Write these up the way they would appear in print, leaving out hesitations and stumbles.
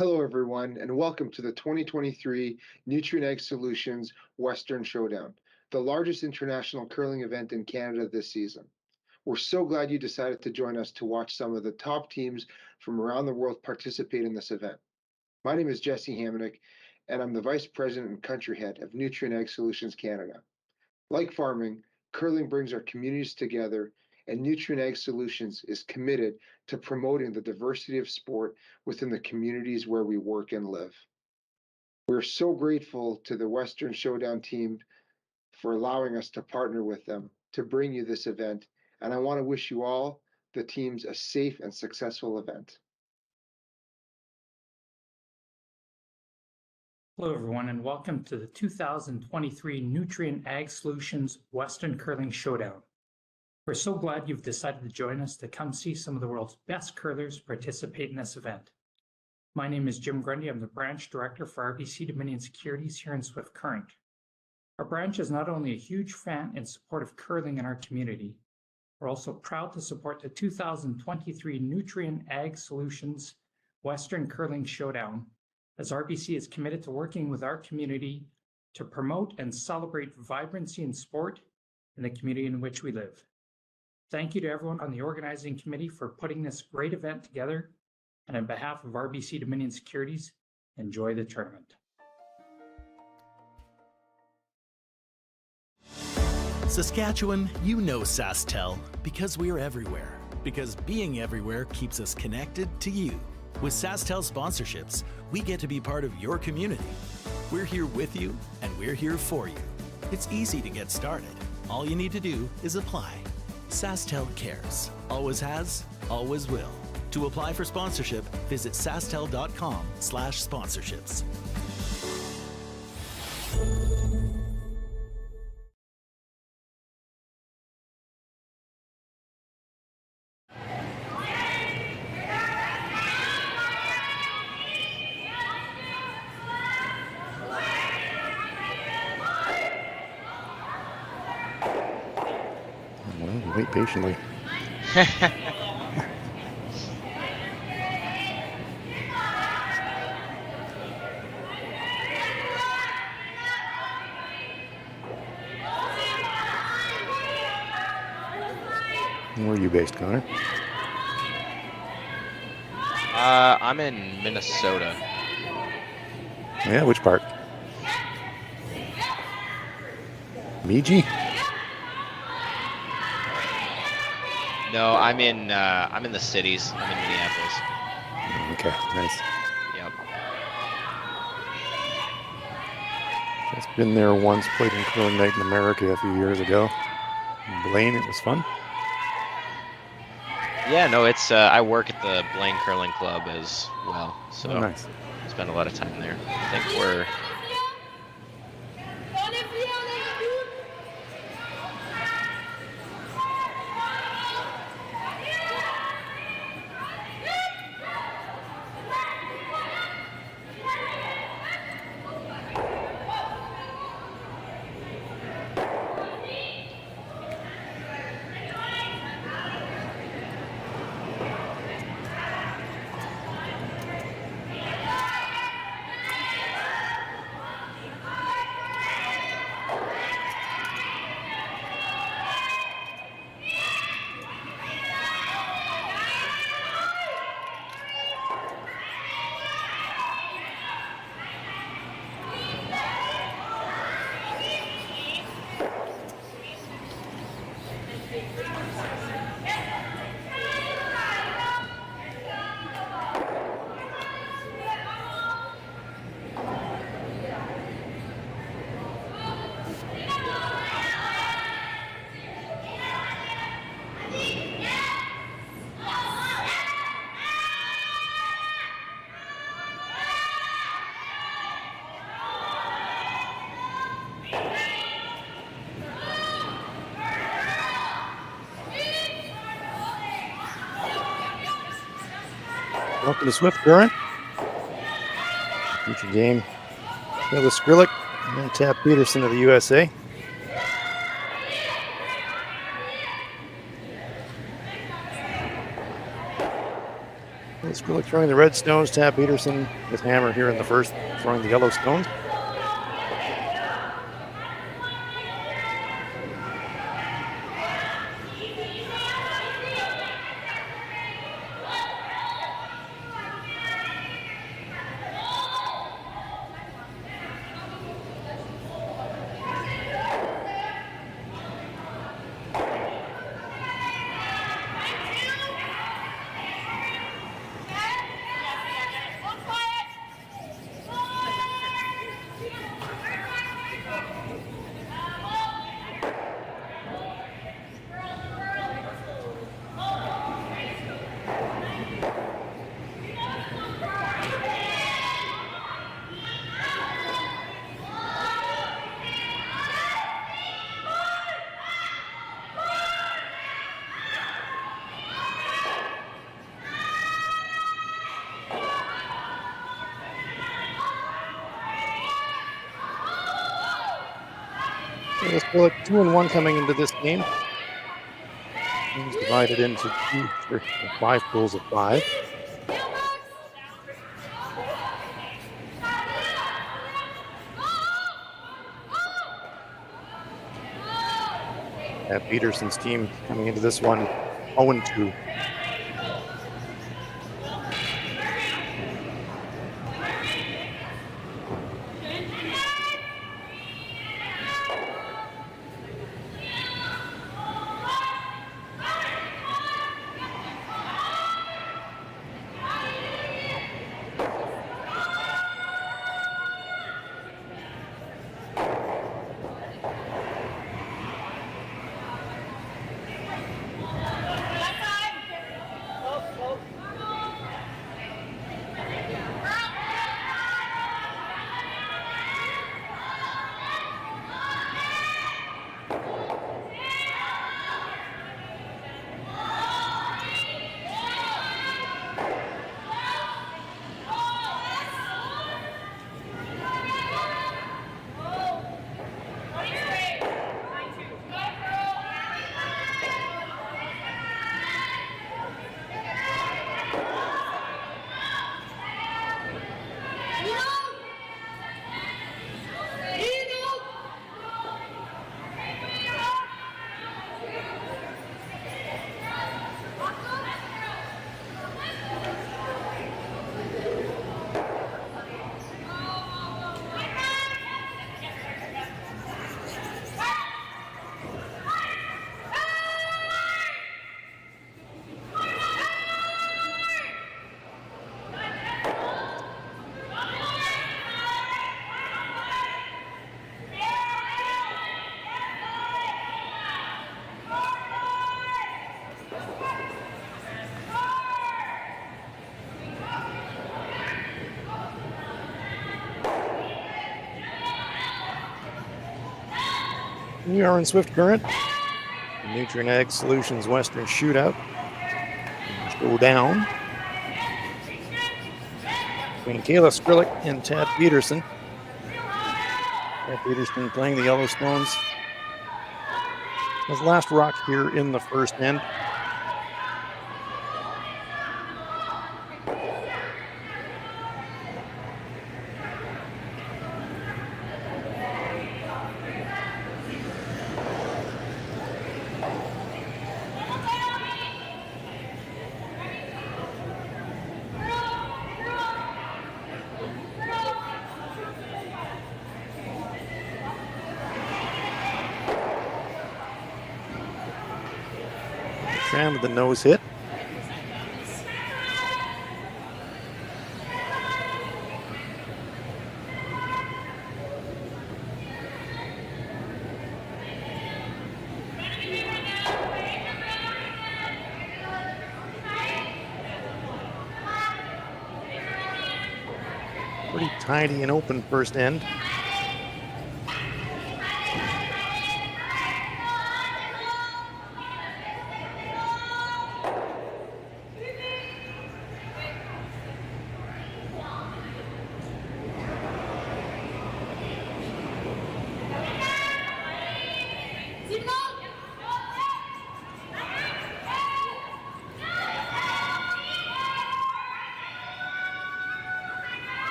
Hello, everyone, and welcome to the 2023 Nutrien Ag Solutions Western Showdown, the largest international curling event in Canada this season. We're so glad you decided to join us to watch some of the top teams from around the world participate in this event. My name is Jesse Hamonic, and I'm the Vice President and Country Head of Nutrien Ag Solutions Canada. Like farming, curling brings our communities together, and Nutrien Ag Solutions is committed to promoting the diversity of sport within the communities where we work and live. We're so grateful to the Western Showdown team for allowing us to partner with them to bring you this event, and I want to wish you all, the teams, a safe and successful event. Hello, everyone, and welcome to the 2023 Nutrien Ag Solutions Western Curling Showdown. We're so glad you've decided to join us to come see some of the world's best curlers participate in this event. My name is Jim Grundy. I'm the Branch Director for RBC Dominion Securities here in Swift Current. Our branch is not only a huge fan and support of curling in our community, we're also proud to support the 2023 Nutrien Ag Solutions Western Curling Showdown, as RBC is committed to working with our community to promote and celebrate vibrancy in sport in the community in which we live. Thank you to everyone on the organizing committee for putting this great event together, and on behalf of RBC Dominion Securities, enjoy the tournament. Saskatchewan, you know SaskTel because we are everywhere. Because being everywhere keeps us connected to you. With SaskTel sponsorships, we get to be part of your community. We're here with you, and we're here for you. It's easy to get started. All you need to do is apply. SaskTel cares. Always has, always will. To apply for sponsorship, visit sastel.com/sponsorships. Wait patiently. Where are you based, Connor? I'm in Minnesota. Yeah, which part? Meiji? No, I'm in the cities. I'm in Minneapolis. Okay, nice. Yep. Just been there once, played in Curling Night in America a few years ago. Blaine, it was fun. Yeah, no, it's I work at the Blaine Curling Club as well, so nice. Spend a lot of time there. I think we're Welcome to Swift Current. Future game, Kayla Skrlik and Tabitha Peterson of the USA. Skrlik throwing the red stones. Tab Peterson with hammer here in the first, throwing the yellow stones. Kayla Skrlik 2-1 coming into this game. Teams divided into 5 pools of 5. Peterson's team coming into this one 0-2. We are in Swift Current. Nutrien Ag Solutions Western Shootout. Showdown. Between Kayla Skrlik and Tab Peterson. Tab Peterson playing the Yellowstones. His last rock here in the first end. Tram with the nose hit. Pretty tidy and open first end.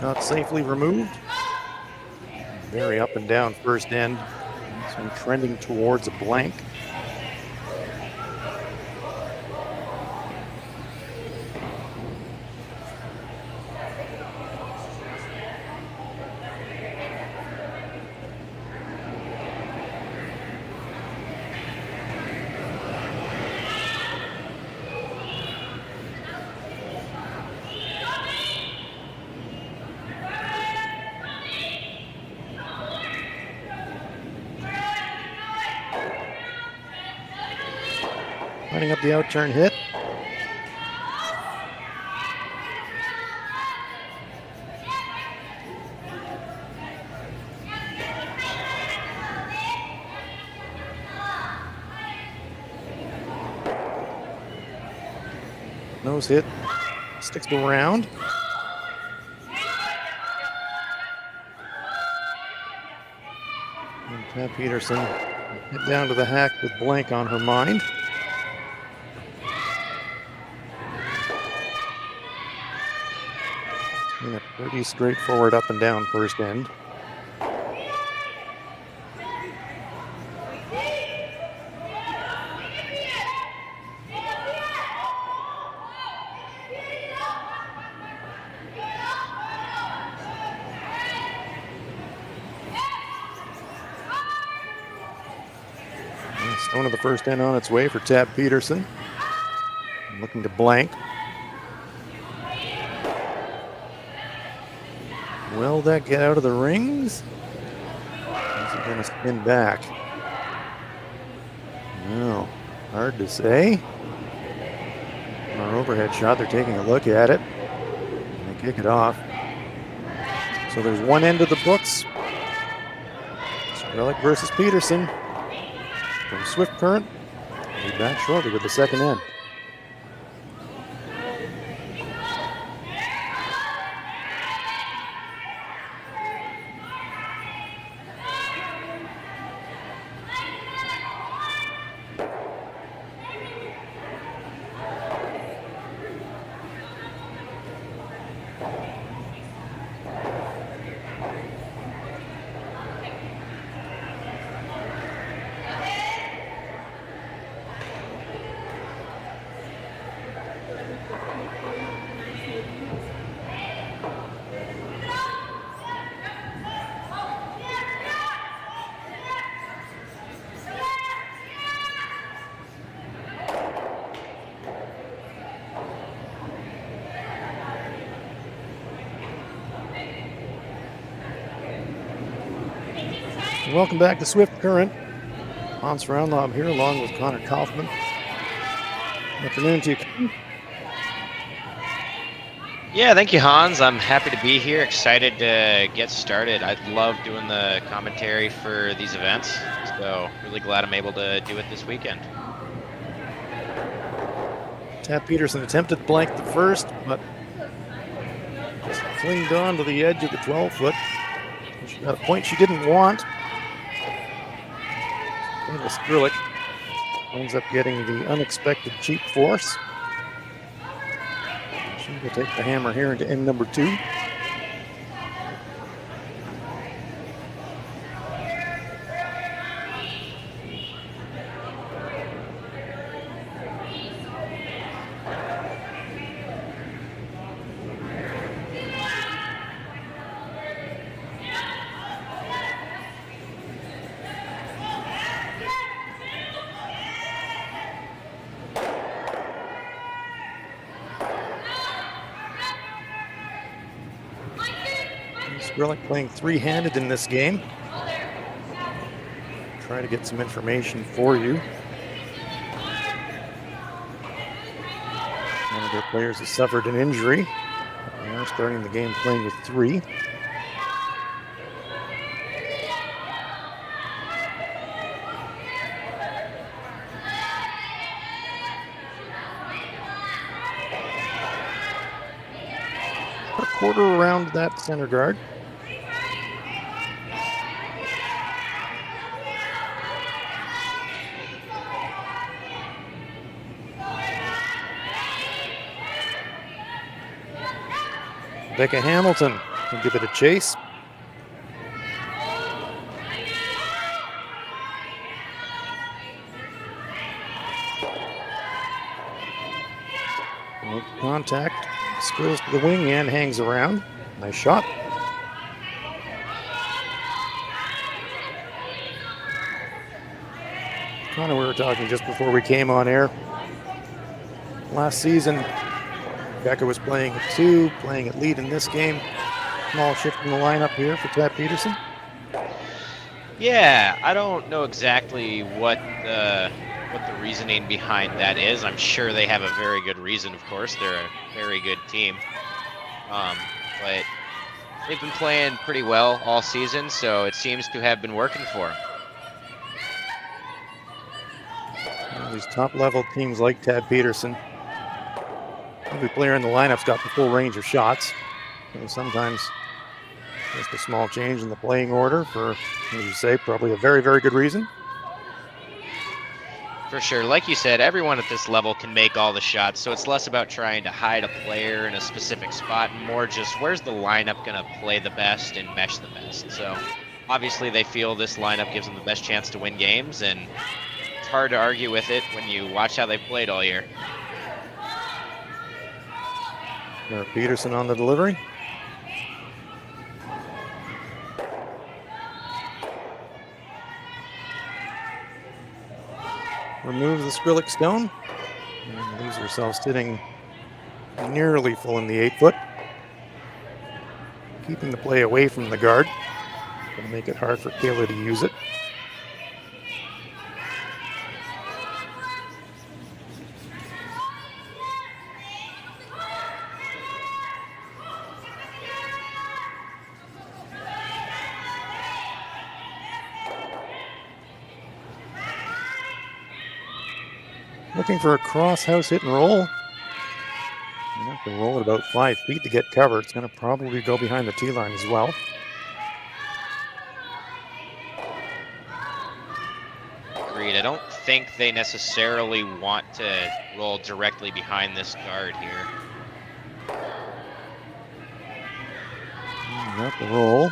shot safely removed. Very up and down first end. This one trending towards a blank. Lining up the outturn hit. Nose hit. Sticks around. And Tabitha Peterson hit down to the hack with blank on her mind. And a pretty straightforward up and down first end. And stone of the first end on its way for Tabitha Peterson. Looking to blank. Will that get out of the rings? Is it going to spin back? No, hard to say. Our overhead shot, they're taking a look at it. And they kick it off. So there's one end of the books. Skrlik versus Peterson. From Swift Current. We'll be back shortly with the second end. Welcome back to Swift Current. Hans Roundlob here along with Connor Kaufman. Good afternoon to you. Yeah, thank you, Hans. I'm happy to be here. Excited to get started. I love doing the commentary for these events, so really glad I'm able to do it this weekend. Tabitha Peterson attempted blank the first, but just clinged on to the edge of the 12-foot. She got a point she didn't want. Kayla Skrlik ends up getting the unexpected cheap force. She will take the hammer here into end number 2. Skrlik playing three-handed in this game. Try to get some information for you. One of their players has suffered an injury. They are starting the game playing with 3. Put a quarter around that center guard. Becca Hamilton We'll give it a chase. Make contact, skills to the wing and hangs around. Nice shot. Connor, we were talking just before we came on air. Last season, Becca was playing at 2, playing at lead in this game. Small shift in the lineup here for Tab Peterson. Yeah, I don't know exactly what the reasoning behind that is. I'm sure they have a very good reason, of course. They're a very good team. But they've been playing pretty well all season, so it seems to have been working for them. These top-level teams like Tab Peterson, every player in the lineup's got the full range of shots. So sometimes just a small change in the playing order for, as you say, probably a very, very good reason. For sure. Like you said, everyone at this level can make all the shots, so it's less about trying to hide a player in a specific spot and more just where's the lineup going to play the best and mesh the best. So obviously they feel this lineup gives them the best chance to win games, and it's hard to argue with it when you watch how they played all year. Peterson on the delivery. Remove the Skrlik stone and leaves herself sitting nearly full in the 8-foot. Keeping the play away from the guard. Going to make it hard for Kayla to use it. Looking for a cross-house hit and roll. You have to roll it about 5 feet to get cover. It's going to probably go behind the tee line as well. Agreed. I don't think they necessarily want to roll directly behind this guard here. Not the roll.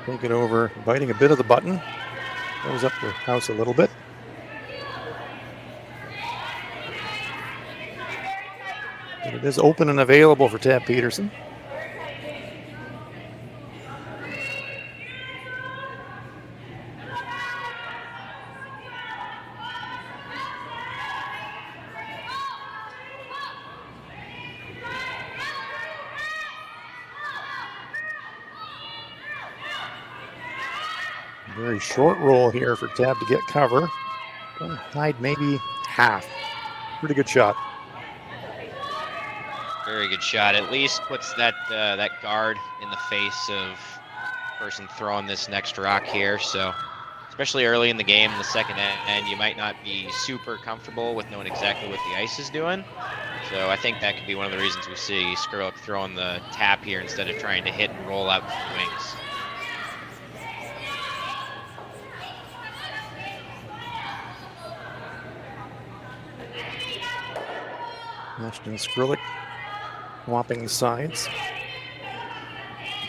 Take it over, biting a bit of the button. Goes up the house a little bit. But it is open and available for Tab Peterson. Very short roll here for Tab to get cover. Gonna hide maybe half. Pretty good shot. Very good shot. At least puts that that guard in the face of the person throwing this next rock here. So, especially early in the game, in the second end, you might not be super comfortable with knowing exactly what the ice is doing. So I think that could be one of the reasons we see Skrlik throwing the tap here instead of trying to hit and roll out the wings. Ashton Skrlik swapping sides.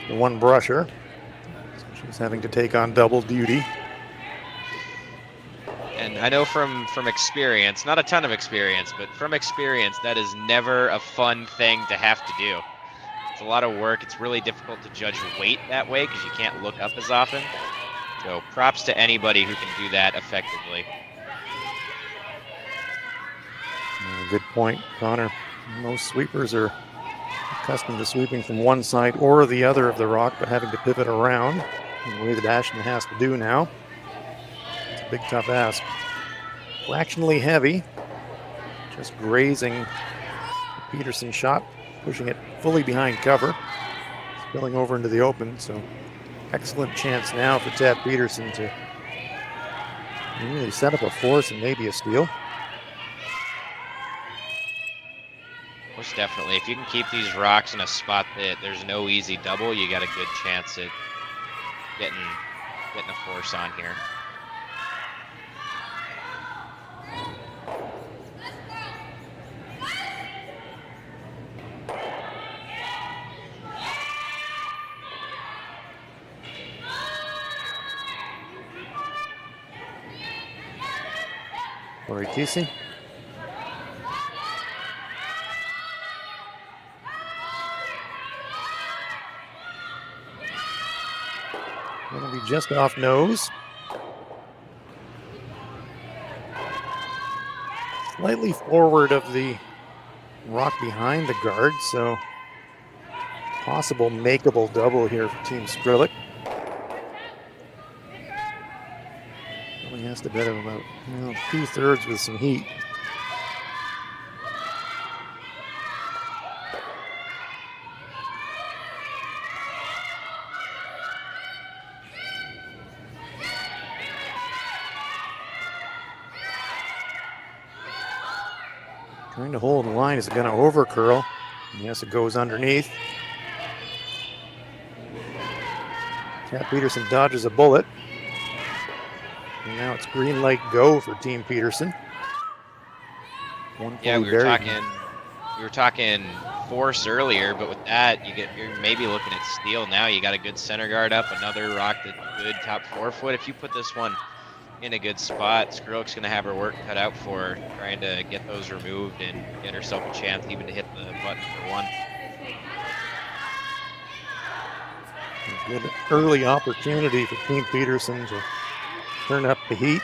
The one brusher. So she's having to take on double duty. And I know from experience, not a ton of experience, but from experience, that is never a fun thing to have to do. It's a lot of work. It's really difficult to judge weight that way because you can't look up as often. So props to anybody who can do that effectively. Good point, Connor. Most sweepers are accustomed to sweeping from one side or the other of the rock, but having to pivot around in the way that Ashton has to do now. It's a big, tough ask. Fractionally heavy, just grazing the Peterson shot, pushing it fully behind cover, spilling over into the open. So excellent chance now for Tab Peterson to really set up a force and maybe a steal. Most definitely. If you can keep these rocks in a spot that there's no easy double, you got a good chance at getting a force on here. Corey Kesey. Going to be just off nose. Slightly forward of the rock behind the guard, so possible makeable double here for Team Skrlik. Probably has to bet about 2/3 with some heat. Trying to hold the line. Is it going to over curl? Yes, it goes underneath. Tabitha Peterson dodges a bullet. And now it's green light go for Team Peterson. Yeah, we were talking force earlier, but with that, you're maybe looking at steal now. You got a good center guard up, another rock that's good top 4 foot. If you put this one in a good spot, Skrlik's going to have her work cut out for her, trying to get those removed and get herself a chance even to hit the button for one. A good early opportunity for Team Peterson to turn up the heat.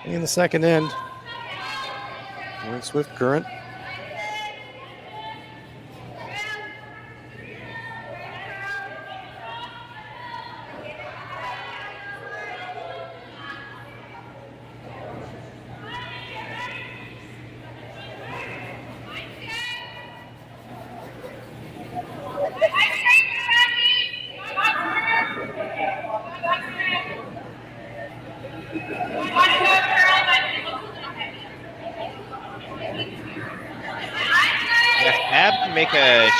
In the second end, we're in swift current.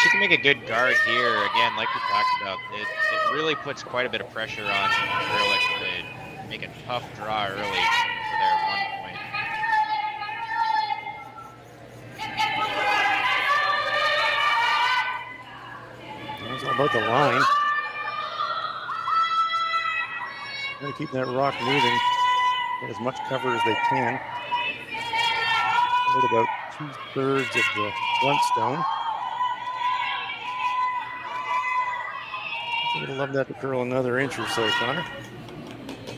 She can make a good guard here. Again, like we talked about, it really puts quite a bit of pressure on Skrlik to make a tough draw early for their 1 point. It's all about the line. Going to keep that rock moving, get as much cover as they can. Right about 2/3 of the front stone. I would love that to curl another inch or so, Connor.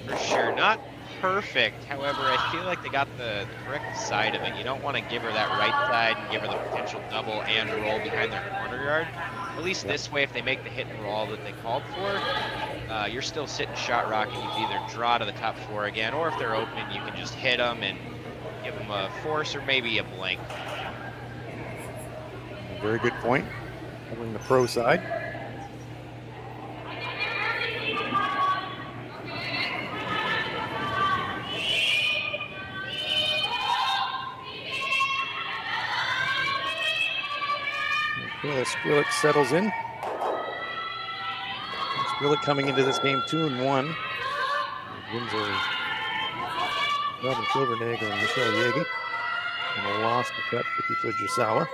For sure. Not perfect. However, I feel like they got the correct side of it. You don't want to give her that right side and give her the potential double and roll behind their corner guard. At least this way, if they make the hit and roll that they called for, you're still sitting shot rock, and you can either draw to the top 4 again, or if they're open, you can just hit them and give them a force or maybe a blank. Very good point. Covering the pro side. Kayla Skrlik settles in. Skrlik coming into this game 2-1. Wins are Robin Silvernagel and Michelle Yegi. And a loss to cut Tabitha Peterson.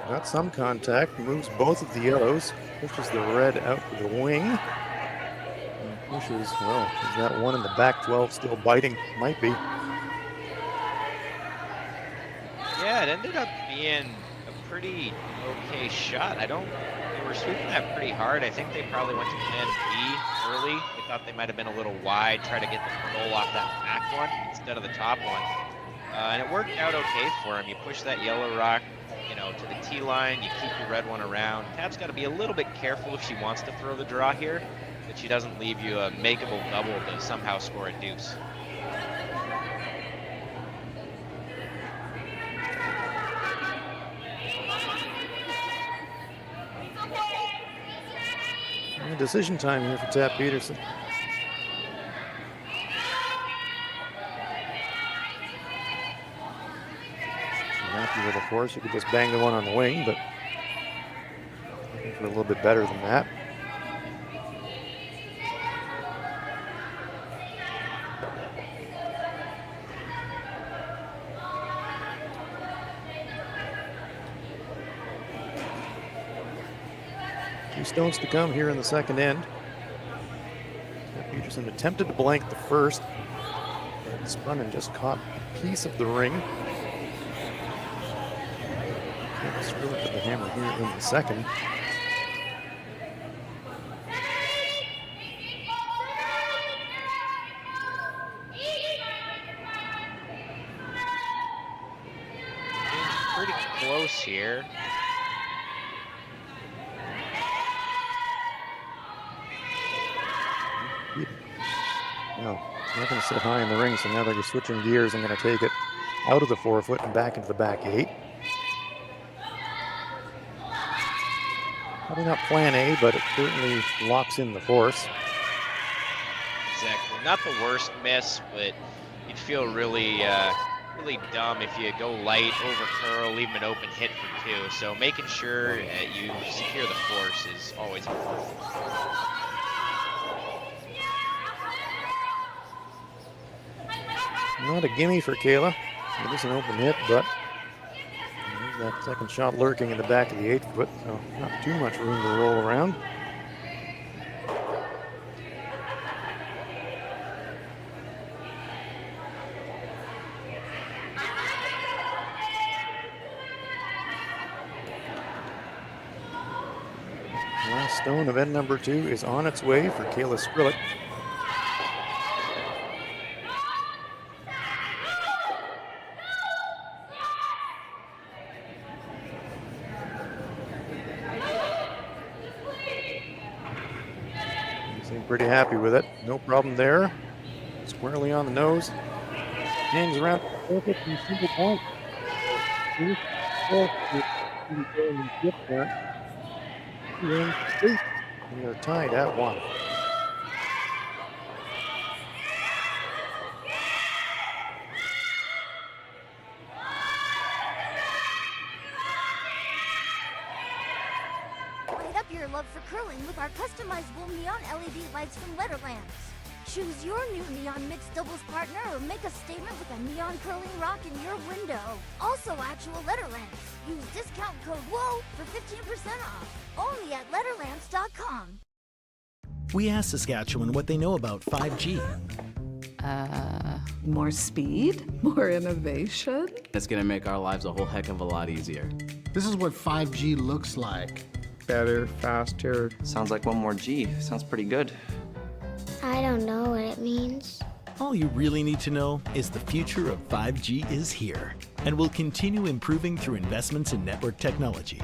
Got some contact, moves both of the yellows, pushes the red out to the wing. And pushes, well, is that one in the back 12 still biting? Might be. Yeah, it ended up being a pretty okay shot. They were sweeping that pretty hard. I think they probably went to plan B early. They thought they might have been a little wide, try to get the goal off that back one instead of the top one. And it worked out okay for him. You push that yellow rock, to the T line, you keep your red one around. Tab's got to be a little bit careful if she wants to throw the draw here, that she doesn't leave you a makeable double to somehow score a deuce. Decision time here for Tab Peterson. Happy with the force. You could just bang the one on the wing, but looking for a little bit better than that. Two stones to come here in the second end. Peterson attempted to blank the first, but spun and just caught a piece of the ring. Skrlik with the hammer here in the second. Pretty close here. No, it's not going to sit high in the ring, so now they're switching gears and going to take it out of the 4-foot and back into the back 8. Probably not plan A, but it certainly locks in the force. Exactly. Not the worst miss, but you'd feel really dumb if you go light, over curl, leave an open hit for 2. So making sure you secure the force is always important. Not a gimme for Kayla. It is an open hit, but there's that second shot lurking in the back of the 8-foot, so not too much room to roll around. Last stone of end number 2 is on its way for Kayla Skrlik. Pretty happy with it. No problem there. Squarely on the nose. Hangs around perfect and single point. And they're tied at 1. Your love for curling with our customizable neon LED lights from Letterlands. Choose your new neon mixed doubles partner or make a statement with a neon curling rock in your window. Also actual Letterlands. Use discount code WHOA for 15% off. Only at Letterlands.com. We asked Saskatchewan what they know about 5G. More speed, more innovation. It's gonna make our lives a whole heck of a lot easier. This is what 5G looks like. Better, faster. Sounds like one more G. Sounds pretty good. I don't know what it means. All you really need to know is the future of 5G is here and will continue improving through investments in network technology.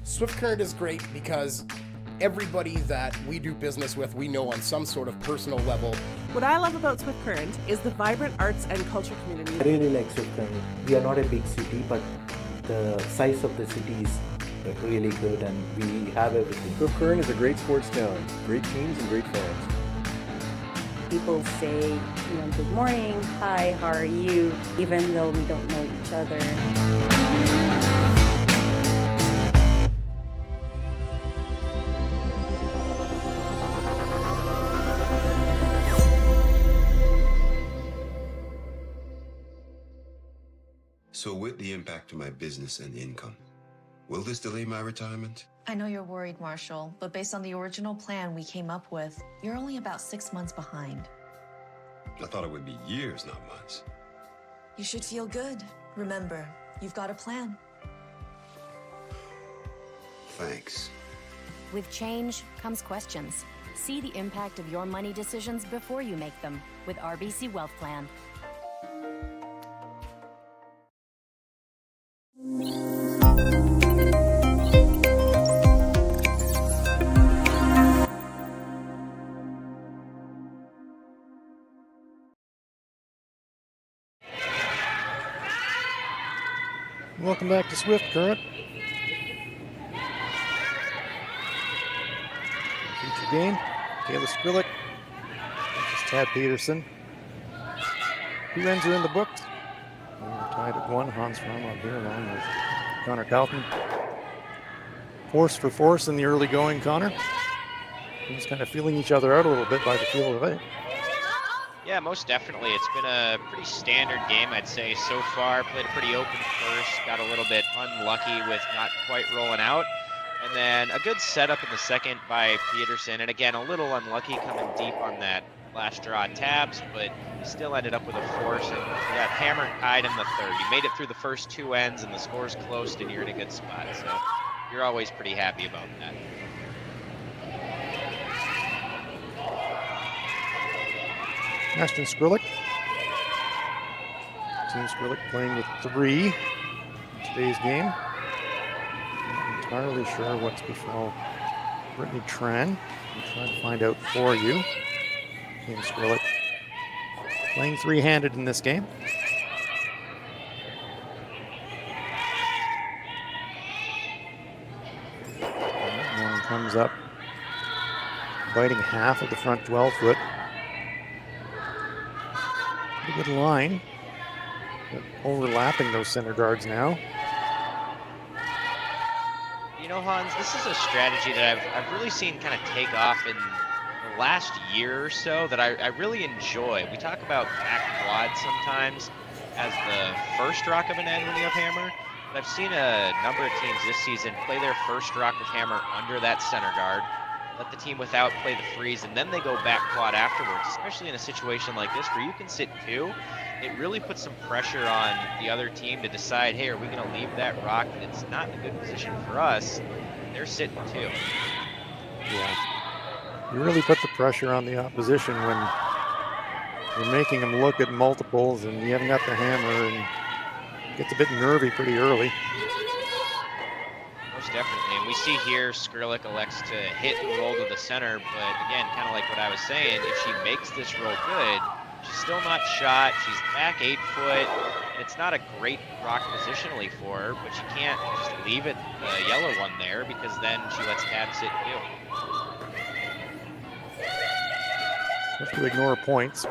Swift Current is great because everybody that we do business with, we know on some sort of personal level. What I love about Swift Current is the vibrant arts and culture community. I really like Swift Current. We are not a big city, but the size of the city is really good and we have everything. Swift Current is a great sports town, great teams and great fans. People say, good morning, hi, how are you, even though we don't know each other. So with the impact to my business and income, will this delay my retirement? I know you're worried, Marshall, but based on the original plan we came up with, you're only about 6 months behind. I thought it would be years, not months. You should feel good. Remember, you've got a plan. Thanks. With change comes questions. See the impact of your money decisions before you make them with RBC Wealth Plan. Welcome back to Swift Current. Future game, Kayla Skrlik versus Tabitha Peterson. 2 runs are in the books. And we're tied at 1. Hans Fromm out here along with Connor Kaufman. Force for force in the early going, Connor. Teams kind of feeling each other out a little bit by the feel of it. Yeah, most definitely. It's been a pretty standard game, I'd say, so far. Played a pretty open first, got a little bit unlucky with not quite rolling out. And then a good setup in the second by Peterson. And again, a little unlucky coming deep on that last draw at Tabs, but he still ended up with a force. And you got hammered tied in the third. You made it through the first 2 ends, and the score's closed, and you're in a good spot. So you're always pretty happy about that. Ashton Skrlik. Team Skrlik playing with 3 in today's game. Not entirely sure what's befall Brittany Tran. We'll try to find out for you. Team Skrlik playing 3-handed in this game. One comes up, biting half of the front 12 foot. Pretty good line, but overlapping those center guards now. You know, Hans, this is a strategy that I've really seen kind of take off in the last year or so that I really enjoy. We talk about back quad sometimes as the first rock of an end when you have hammer, but I've seen a number of teams this season play their first rock with hammer under that center guard, let the team without play the freeze, and then they go back quad afterwards, especially in a situation like this where you can sit 2. It really puts some pressure on the other team to decide, hey, are we going to leave that rock that's not in a good position for us? They're sitting 2. Yeah. You really put the pressure on the opposition when you're making them look at multiples and you haven't got the hammer, and it gets a bit nervy pretty early. Most definitely, and we see here Skrlik elects to hit and roll to the center, but again, kind of like what I was saying, if she makes this roll good, she's still not shot, she's back 8 foot, and it's not a great rock positionally for her, but she can't just leave it, the yellow one there, because then she lets Tab sit too. Have to ignore points.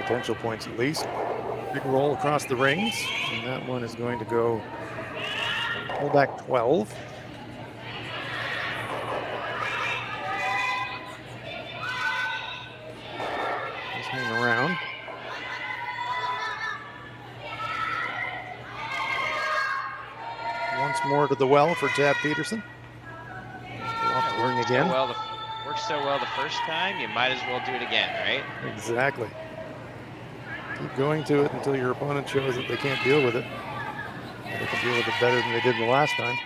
Potential points at least. Big roll across the rings, and that one is going to go pull back 12. Just hang around. Once more to the well for Tab Peterson. Off the ring again. Worked so well the first time, you might as well do it again, right? Exactly. Keep going to it until your opponent shows that they can't deal with it. They can deal with it better than they did the last time.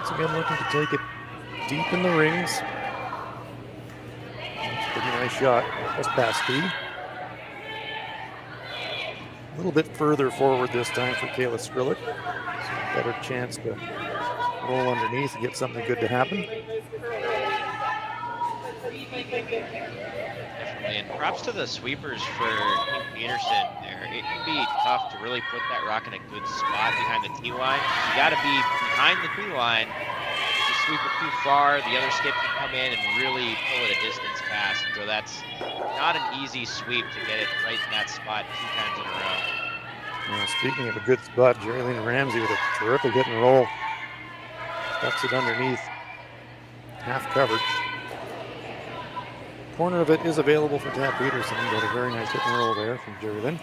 Once again, looking to take it deep in the rings. That's a pretty nice shot. Just past T. A little bit further forward this time for Kayla Skrlik. So a better chance to roll underneath and get something good to happen. Definitely, and props to the sweepers for Team Peterson there. It can be tough to really put that rock in a good spot behind the tee line. You got to be behind the tee line. If you sweep it too far, the other skip can come in and really pull it a distance past. So that's not an easy sweep to get it right in that spot 2 times in a row. Well, speaking of a good spot, Jerry-Lynn Ramsey with a terrific hit and roll. Tucks it underneath, half covered. Corner of it is available for Tab Peterson, but a very nice hit and roll there from Jerry-Lynn.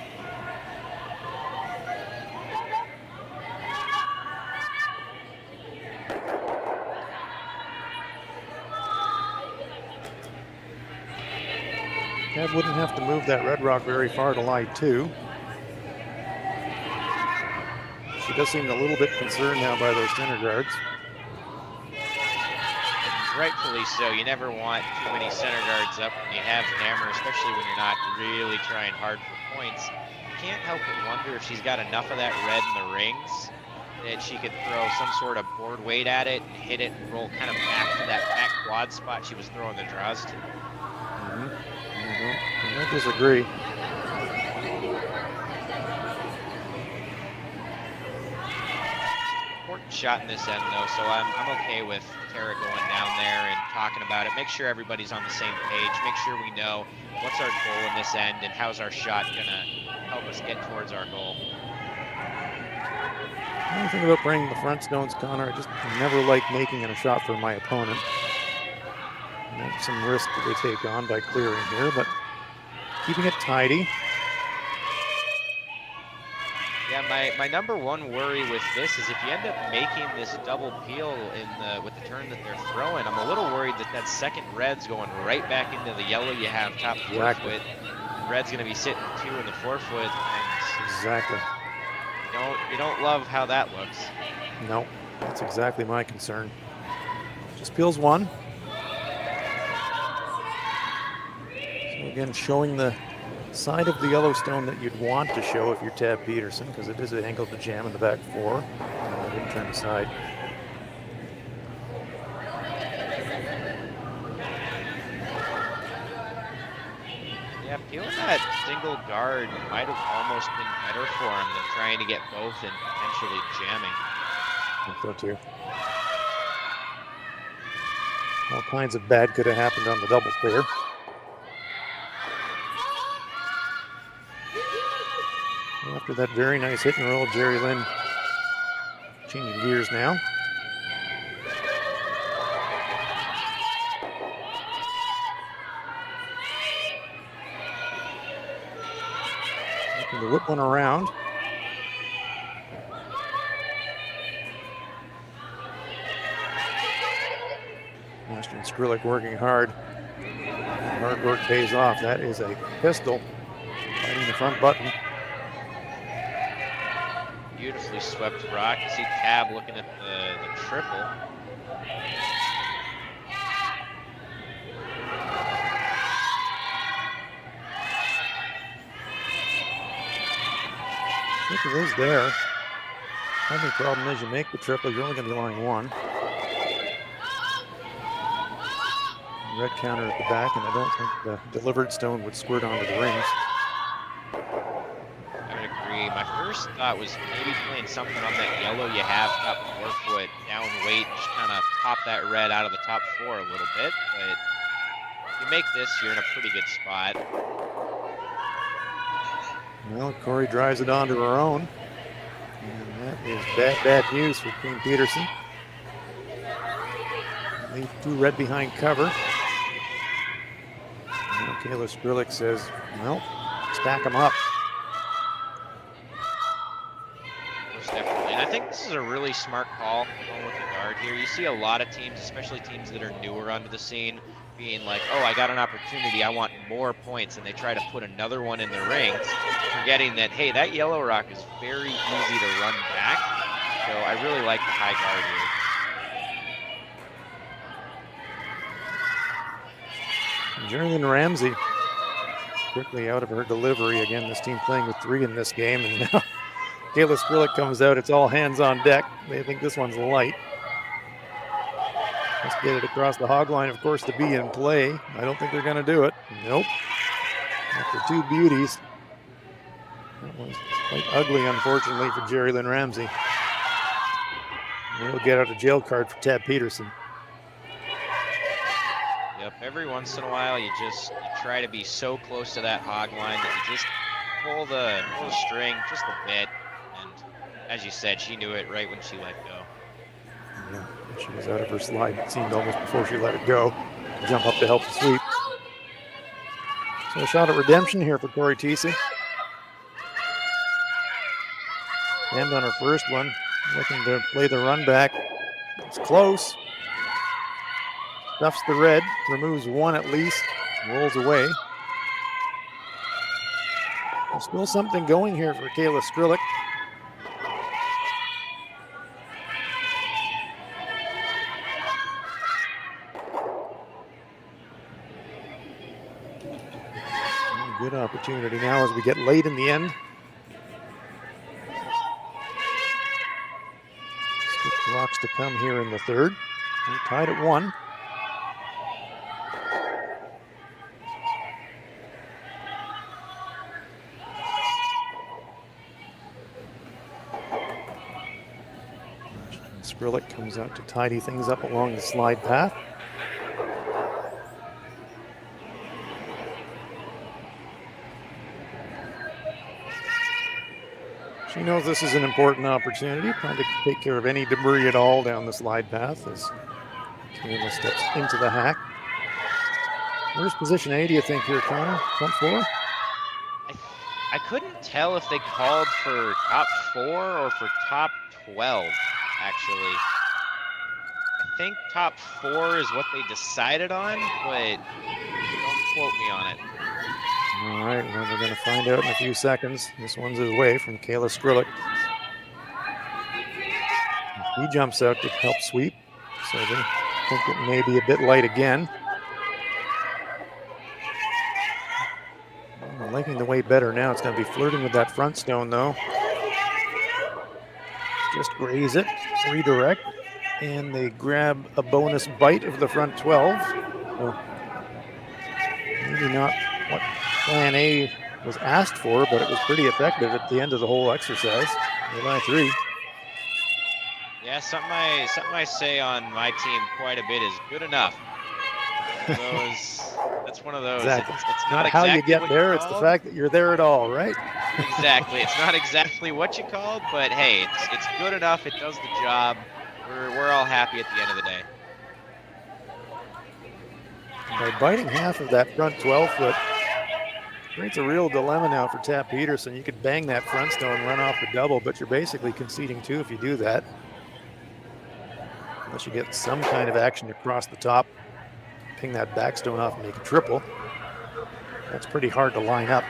Tab wouldn't have to move that red rock very far to lie 2. She does seem a little bit concerned now by those center guards. And rightfully so. You never want too many center guards up when you have hammer, especially when you're not really trying hard for points. You can't help but wonder if she's got enough of that red in the rings that she could throw some sort of board weight at it and hit it and roll kind of back to that back quad spot she was throwing the draws to. I disagree. Important shot in this end though, so I'm okay with Tara going down there and talking about it. Make sure everybody's on the same page. Make sure we know what's our goal in this end and how's our shot gonna help us get towards our goal. The thing about bringing the front stones, Connor, I just never like making a shot for my opponent. And that's some risk that they take on by clearing here, but keeping it tidy. Yeah, my number one worry with this is if you end up making this double peel with the turn that they're throwing, I'm a little worried that that second red's going right back into the yellow you have top forefoot. Red's going to be sitting 2 in the forefoot. Exactly. You don't love how that looks. No, that's exactly my concern. Just peels 1. So again, showing the side of the Yellowstone that you'd want to show if you're Tab Peterson, because it is an angle to jam in the back 4. I didn't turn aside. Yeah, peeling that single guard might have almost been better for him than trying to get both and potentially jamming. I think so too. All kinds of bad could have happened on the double clear. After that very nice hit and roll, Jerry-Lynn changing gears now. Looking to whip one around. Ashton Skrlik working hard. Hard work pays off. That is a pistol. Fighting the front button. Beautifully swept rock. You see Tab looking at the triple. Triple is there. Only problem is you make the triple, you're only going to be lying 1. Red counter at the back, and I don't think the delivered stone would squirt onto the rings. I would agree. My first thought was maybe playing something on that yellow you have top forefoot, down weight, just kind of pop that red out of the top 4 a little bit. But if you make this, you're in a pretty good spot. Well, Corey drives it onto her own. And that is bad news for Team Peterson. Leave 2 red behind cover. Now Kayla Skrlik says, well, stack them up. Most definitely. And I think this is a really smart call going with the guard here. You see a lot of teams, especially teams that are newer onto the scene, being like, oh, I got an opportunity, I want more points, and they try to put another one in the rings, forgetting that, hey, that yellow rock is very easy to run back. So I really like the high guard here. Jerlyn Ramsey quickly out of her delivery. Again, this team playing with 3 in this game, and now Kayla Skrlik comes out. It's all hands on deck. They think this one's light. Let's get it across the hog line, of course, to be in play. I don't think they're going to do it. Nope. After 2 beauties. That was quite ugly, unfortunately, for Jerlyn Ramsey. We'll get out a jail card for Tab Peterson. Yep, every once in a while you try to be so close to that hog line that you just pull the string just a bit. And as you said, she knew it right when she let go. Yeah, she was out of her slide. It seemed almost before she let it go. Jump up to help the sweep. So a shot at redemption here for Corey Teesey. And on her first one, looking to play the run back. It's close. Stuffs the red, removes 1 at least, rolls away. There's still something going here for Kayla Skrlik. Good opportunity now as we get late in the end. Skip rocks to come here in the third. We're tied at 1. Skrlik comes out to tidy things up along the slide path. She knows this is an important opportunity, trying to take care of any debris at all down the slide path as Kayla steps into the hack. Where's position A, do you think, here, Connor? Front 4? I couldn't tell if they called for top 4 or for top 12, actually. I think top 4 is what they decided on, but don't quote me on it. All right, well, we're going to find out in a few seconds. This one's away from Kayla Skrlik. He jumps out to help sweep, so they think it may be a bit light again. Well, liking the way better now. It's going to be flirting with that front stone, though. Just graze it, redirect, and they grab a bonus bite of the front 12. Well, maybe not what Plan A was asked for, but it was pretty effective at the end of the whole exercise. They're by 3. Yeah, something I say on my team quite a bit is good enough. That's one of those. Exactly. It's not how exactly you get there, it's the fact that you're there at all, right? Exactly. It's not exactly what you called, but hey, it's good enough. It does the job. We're all happy at the end of the day. By biting half of that front 12 foot, creates a real dilemma now for Tab Peterson. You could bang that front stone, run off the double, but you're basically conceding 2 if you do that. Unless you get some kind of action across the top, ping that back stone off and make a triple. That's pretty hard to line up.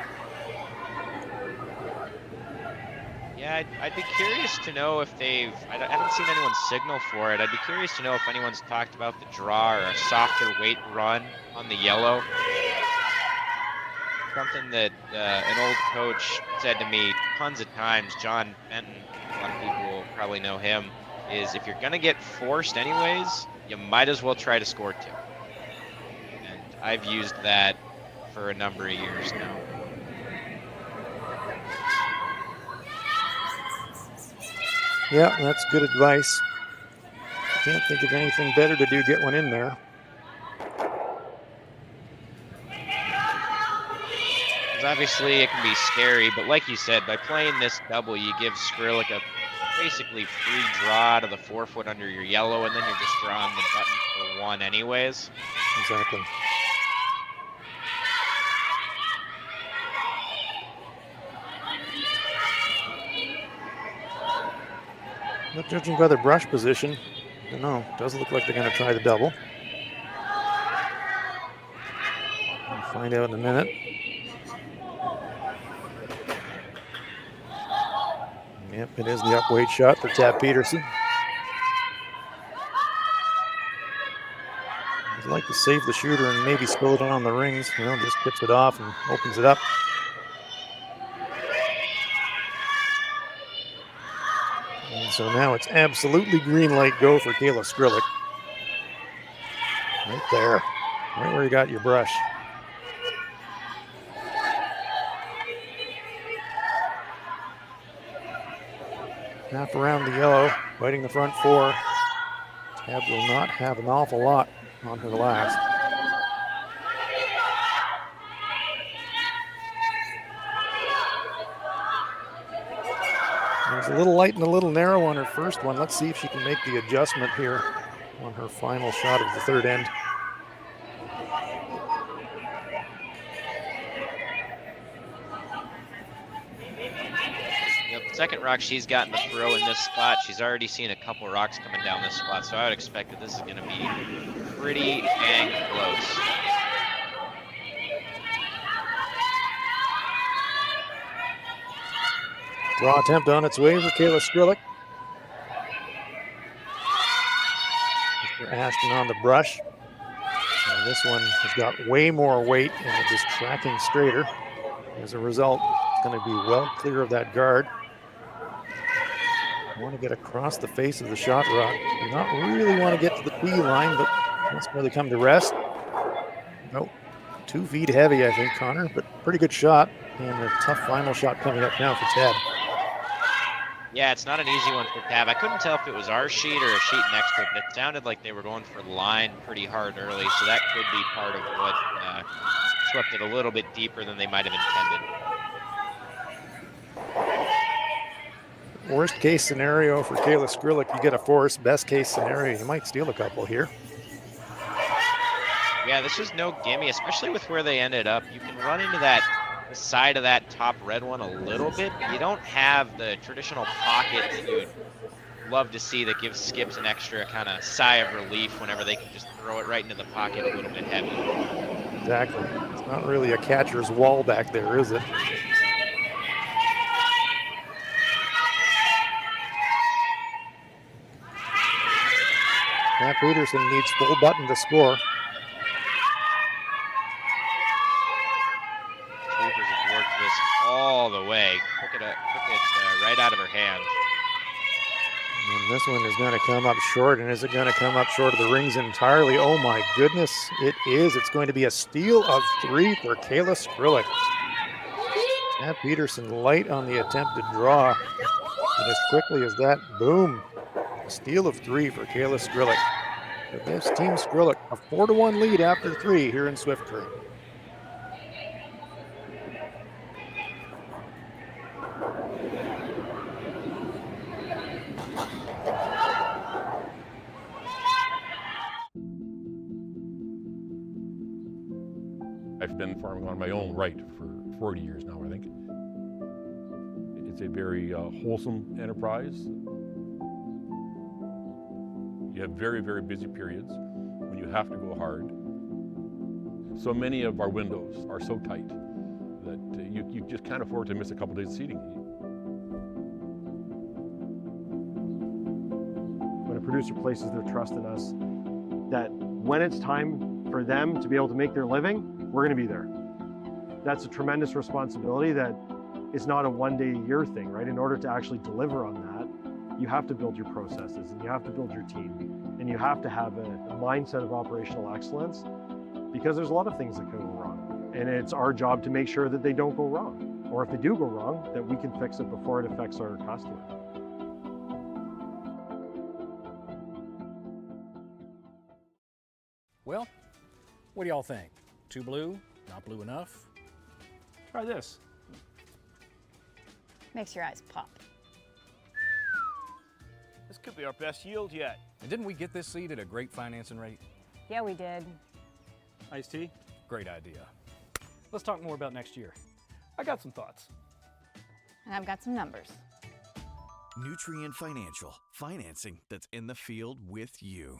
Yeah, I'd be curious to know if I haven't seen anyone signal for it. I'd be curious to know if anyone's talked about the draw or a softer weight run on the yellow. Something that an old coach said to me tons of times, John Benton, a lot of people probably know him, is if you're going to get forced anyways, you might as well try to score 2. And I've used that for a number of years now. Yeah, that's good advice. Can't think of anything better to do, get one in there. Obviously, it can be scary, but like you said, by playing this double, you give Skrlik a basically free draw to the 4 foot under your yellow, and then you're just drawing the button for 1 anyways. Exactly. Not judging by the brush position, I don't know. Does look like they're going to try the double. We'll find out in a minute. Yep, it is the up-weight shot for Tab Peterson. like to save the shooter and maybe slow down the rings. Just tips it off and opens it up. And so now it's absolutely green light go for Kayla Skrlik. Right there, right where you got your brush. Half around the yellow, fighting the front four. Tab will not have an awful lot on her last. It was a little light and a little narrow on her first one. Let's see if she can make the adjustment here on her final shot of the third end. Second rock she's gotten to throw in this spot. She's already seen a couple rocks coming down this spot, so I would expect that this is going to be pretty dang close. Draw attempt on its way for Kayla Skrlik. Mr. Ashton on the brush. And this one has got way more weight and it is tracking straighter. As a result, it's going to be well clear of that guard. Want to get across the face of the shot rock. Do not really want to get to the P line, but that's where they come to rest. Nope, 2 feet heavy, I think, Connor, but pretty good shot. And a tough final shot coming up now for Tab. Yeah, it's not an easy one for Tab. I couldn't tell if it was our sheet or a sheet next to it, but it sounded like they were going for the line pretty hard early, so that could be part of what swept it a little bit deeper than they might have intended. Worst case scenario for Kayla Skrlik, you get a force. Best case scenario, you might steal a couple here. Yeah, this was no gimme, especially with where they ended up. You can run into the side of that top red one a little bit, but you don't have the traditional pocket that you would love to see that gives skips an extra kind of sigh of relief whenever they can just throw it right into the pocket a little bit heavy. Exactly. It's not really a catcher's wall back there, is it? Tabitha Peterson needs full button to score. Sweepers have worked this all the way. Took it right out of her hand. And this one is going to come up short. And is it going to come up short of the rings entirely? Oh my goodness, it is. It's going to be a steal of 3 for Kayla Skrlik. Tabitha Peterson light on the attempted draw. And as quickly as that, boom. A steal of 3 for Kayla Skrlik. It gives Team Skrlik a 4-1 lead after 3 here in Swift Current. I've been farming on my own right for 40 years now, I think. It's a very wholesome enterprise. You have very, very busy periods when you have to go hard. So many of our windows are so tight that you just can't afford to miss a couple days of seeding. When a producer places their trust in us, that when it's time for them to be able to make their living, we're going to be there. That's a tremendous responsibility that is not a one-day-a-year thing, right? In order to actually deliver on that, you have to build your processes and you have to build your team and you have to have a mindset of operational excellence, because there's a lot of things that can go wrong. And it's our job to make sure that they don't go wrong. Or if they do go wrong, that we can fix it before it affects our customer. Well, what do y'all think? Too blue? Not blue enough? Try this. Makes your eyes pop. This could be our best yield yet. And didn't we get this seed at a great financing rate? Yeah, we did. Iced tea? Great idea. Let's talk more about next year. I got some thoughts. And I've got some numbers. Nutrien Financial, financing that's in the field with you.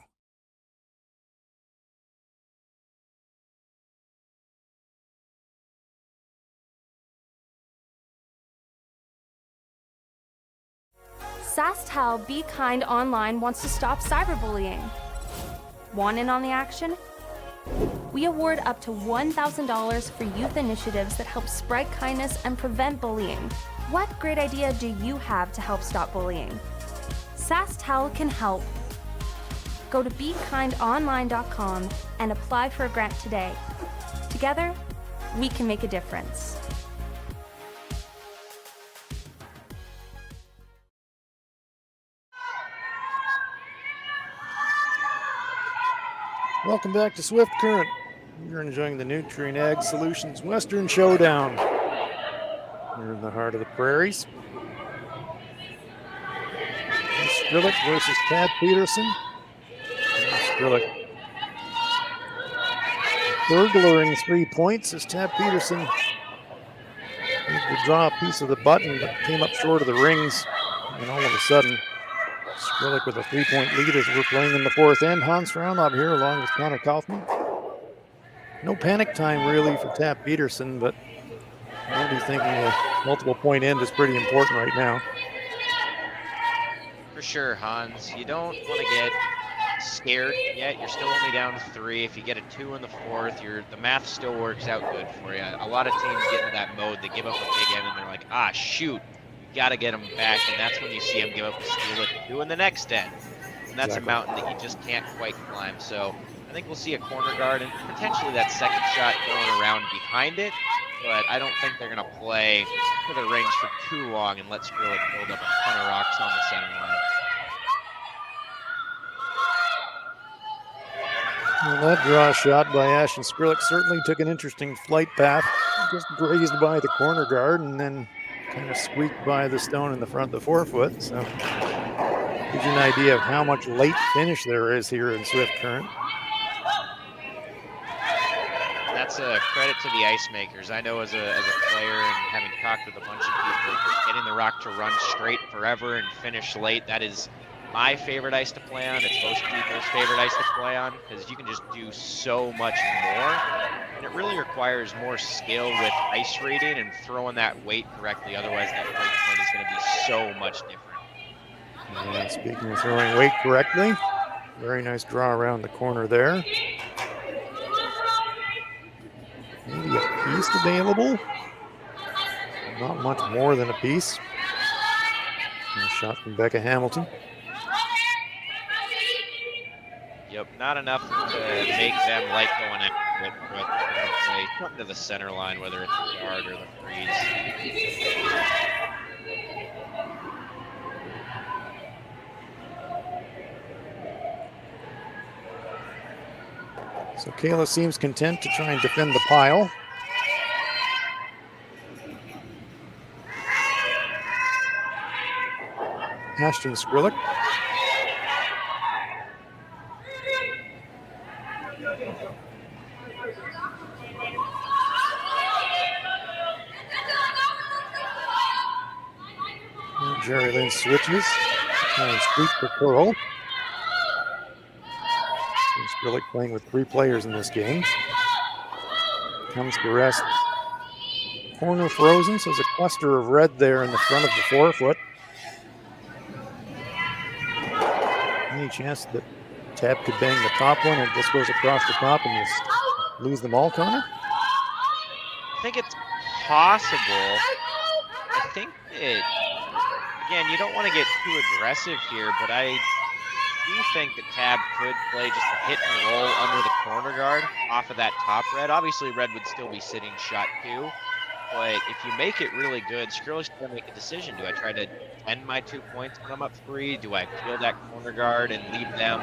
SaskTel Be Kind Online wants to stop cyberbullying. Want in on the action? We award up to $1,000 for youth initiatives that help spread kindness and prevent bullying. What great idea do you have to help stop bullying? SaskTel can help. Go to BeKindOnline.com and apply for a grant today. Together, we can make a difference. Welcome back to Swift Current. You're enjoying the Nutrien Ag Solutions Western Showdown. We're in the heart of the prairies. Skrlik versus Tab Peterson. Skrlik burglaring 3 points as Tab Peterson needed to draw a piece of the button but came up short of the rings. And all of a sudden, Skrlik with a 3-point lead as we're playing in the fourth end. Hans Frauenlob here along with Connor Kaufman. No panic time really for Tab Peterson, but I'll be thinking a multiple point end is pretty important right now. For sure, Hans. You don't want to get scared yet. You're still only down 3. If you get a 2 in the fourth, the math still works out good for you. A lot of teams get into that mode. They give up a big end and they're like, ah, shoot. Got to get them back, and that's when you see them give up a steal at 2 in the next end. And that's Exactly. a mountain that you just can't quite climb. So I think we'll see a corner guard and potentially that second shot going around behind it, but I don't think they're going to play to the rings for too long and let Skrlik build up a ton of rocks on the center line. Well, that draw shot by Ashton Skrlik certainly took an interesting flight path. Just grazed by the corner guard and then kind of squeaked by the stone in the front of the 4-foot. So gives you an idea of how much late finish there is here in Swift Current. That's a credit to the ice makers. I know as a player and having talked with a bunch of people, getting the rock to run straight forever and finish late, that is my favorite ice to play on. It's most people's favorite ice to play on because you can just do so much more. And it really requires more skill with ice reading and throwing that weight correctly. Otherwise, that break point is going to be so much different. And speaking of throwing weight correctly, very nice draw around the corner there. Maybe a piece available. Not much more than a piece. And a shot from Becca Hamilton. Yep, not enough to make them like going after it, but play something to the center line, whether it's the guard or the freeze. So Kayla seems content to try and defend the pile. Ashton Skrlik. Jerry Lynn switches. Trying to squeak the curl. Skrlik playing with 3 players in this game. Comes to rest. Corner frozen, so there's a cluster of red there in the front of the 4-foot. Any chance that Tab could bang the top one and it just goes across the top and just lose them all, Connor? I think it's possible. I think that, again, you don't want to get too aggressive here, but I do think that Tab could play just a hit and roll under the corner guard off of that top red. Obviously, red would still be sitting shot 2, but if you make it really good, Skrlik's going to make a decision. Do I try to defend my 2 points when I'm up 3? Do I peel that corner guard and leave them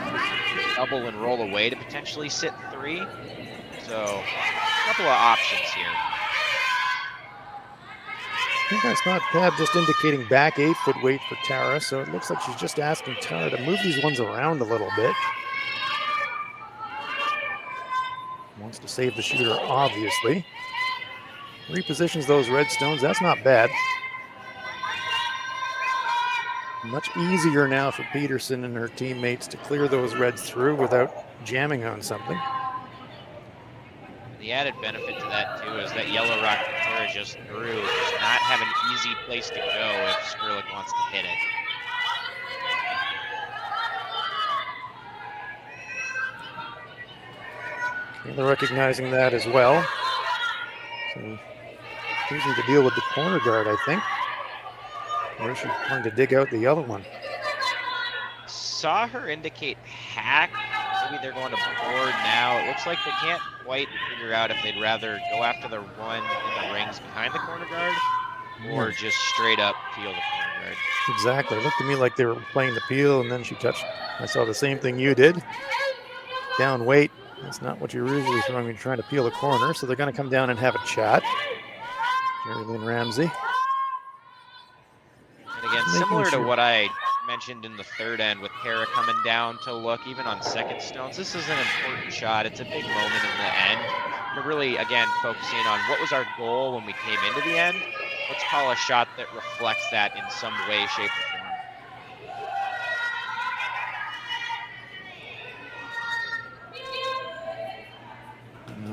double and roll away to potentially sit 3? So, a couple of options here. I think I saw Tab just indicating back 8-foot weight for Tara, so it looks like she's just asking Tara to move these ones around a little bit. Wants to save the shooter, obviously. Repositions those red stones, that's not bad. Much easier now for Peterson and her teammates to clear those reds through without jamming on something. The added benefit to that, too, is that yellow rock that Tara just threw does not have an easy place to go if Skrlik wants to hit it. They're recognizing that as well. So choosing to deal with the corner guard, I think. Or she's trying to dig out the other one. Saw her indicate hack. Maybe they're going to board now. It looks like they can't quite figure out if they'd rather go after the run in the rings behind the corner guard or just straight up peel the corner guard. Exactly. It looked to me like they were playing the peel, and then she touched. I saw the same thing you did. Down weight. That's not what you're usually throwing when you're trying to peel a corner. So they're going to come down and have a chat. Jerry Lynn Ramsey. And again, similar to what I mentioned in the third end with Kara coming down to look even on second stones, this is an important shot. It's a big moment in the end. But really, again, focusing on what was our goal when we came into the end. Let's call a shot that reflects that in some way, shape, or form.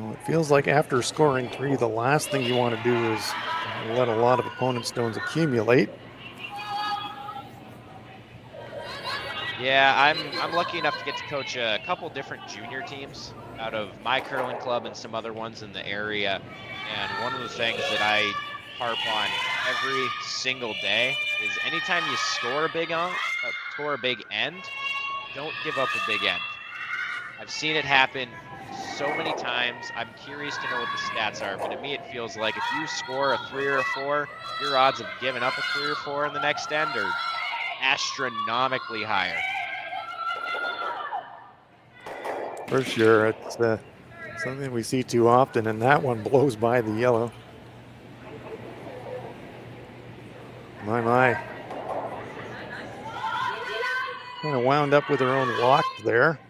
Well, it feels like after scoring 3, the last thing you want to do is let a lot of opponent stones accumulate. Yeah, I'm lucky enough to get to coach a couple different junior teams out of my curling club and some other ones in the area. And one of the things that I harp on every single day is anytime you score a big end, don't give up a big end. I've seen it happen so many times. I'm curious to know what the stats are, but to me it feels like if you score a 3 or a 4, your odds of giving up a 3 or 4 in the next end are astronomically higher. For sure. It's something we see too often, and that one blows by the yellow. My. Kind of wound up with her own lock there.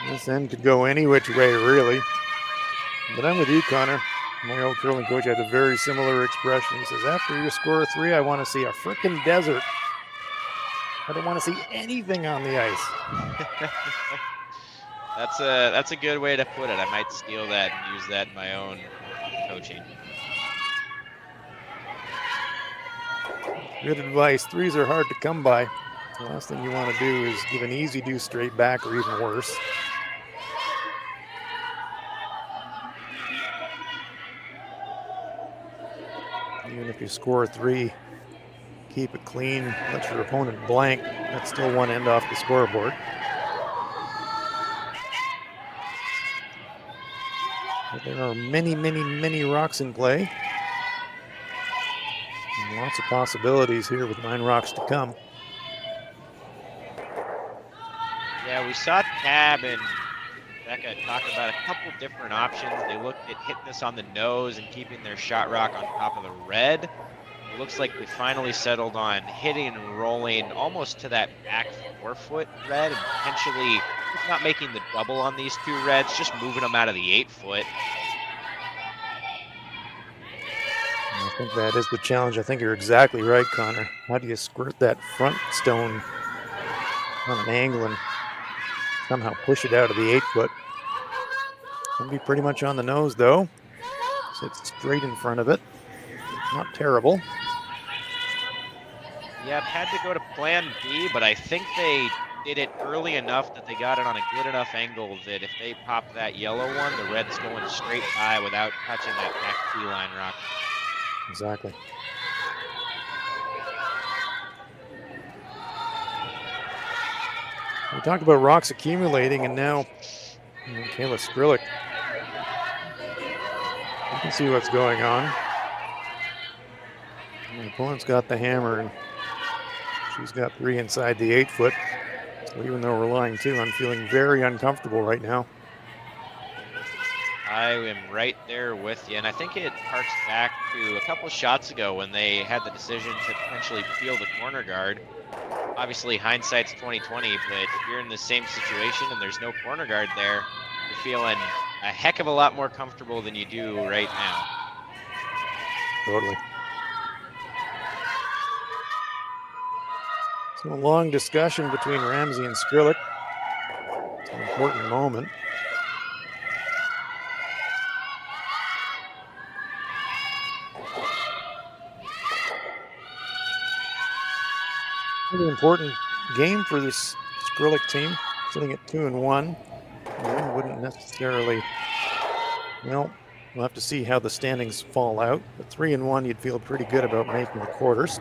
This end could go any which way, really. But I'm with you, Connor. My old curling coach had a very similar expression. He says, after you score a 3, I want to see a frickin' desert. I don't want to see anything on the ice. That's a good way to put it. I might steal that and use that in my own coaching. Good advice. 3s are hard to come by. The last thing you want to do is give an easy do straight back or even worse. Even if you score a 3, keep it clean, let your opponent blank. That's still one end off the scoreboard. But there are many rocks in play. And lots of possibilities here with 9 rocks to come. Yeah, we saw Tab and Becca talk about a couple different options. They looked at hitting this on the nose and keeping their shot rock on top of the red. It looks like they finally settled on hitting and rolling almost to that back 4-foot red and potentially, if not making the double on these 2 reds, just moving them out of the 8-foot. I think that is the challenge. I think you're exactly right, Connor. How do you squirt that front stone on an angle and somehow push it out of the 8-foot? Can be pretty much on the nose, though. Sit straight in front of it. Not terrible. Yeah, I've had to go to plan B, but I think they did it early enough that they got it on a good enough angle that if they pop that yellow one, the red's going straight by without touching that back T line rock. Exactly. We talked about rocks accumulating, and now Kayla Skrlik. You can see what's going on. The opponent's got the hammer, and she's got 3 inside the 8-foot. So even though we're lying 2, I'm feeling very uncomfortable right now. I am right there with you, and I think it harks back to a couple shots ago when they had the decision to potentially peel the corner guard. Obviously, hindsight's 20/20, but if you're in the same situation and there's no corner guard there, you're feeling a heck of a lot more comfortable than you do right now. Totally. So a long discussion between Ramsey and Skrlik. It's an important moment. Really important game for this Skrlik team. sitting at 2-1. The win wouldn't necessarily, well, we'll have to see how the standings fall out. But 3-1, you'd feel pretty good about making the quarters.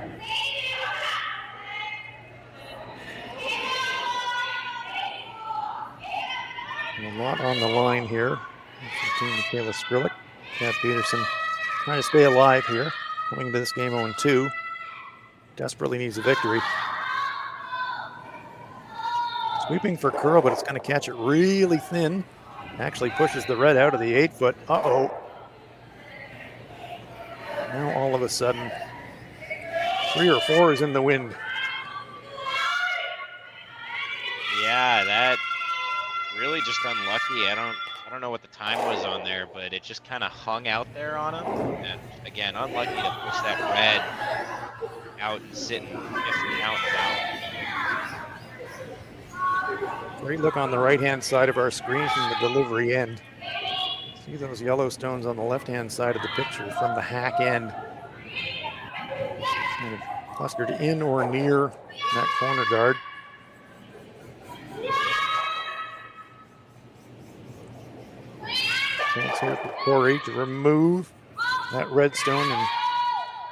A lot on the line here. Team Kayla Skrlik. Tabitha Peterson trying to stay alive here. Coming into this game 0-2. Desperately needs a victory. Sweeping for curl, but it's going to catch it really thin. Actually pushes the red out of the 8-foot. Uh-oh. Now all of a sudden, 3 or 4 is in the wind. Yeah, that really just unlucky. I don't know what the time was on there, but it just kind of hung out there on him. And again, unlucky to push that red out and sit in 5th count now. Great look on the right-hand side of our screen from the delivery end. See those yellow stones on the left-hand side of the picture from the hack end. Kind of clustered in or near that corner guard. Chance here for Corey to remove that red stone and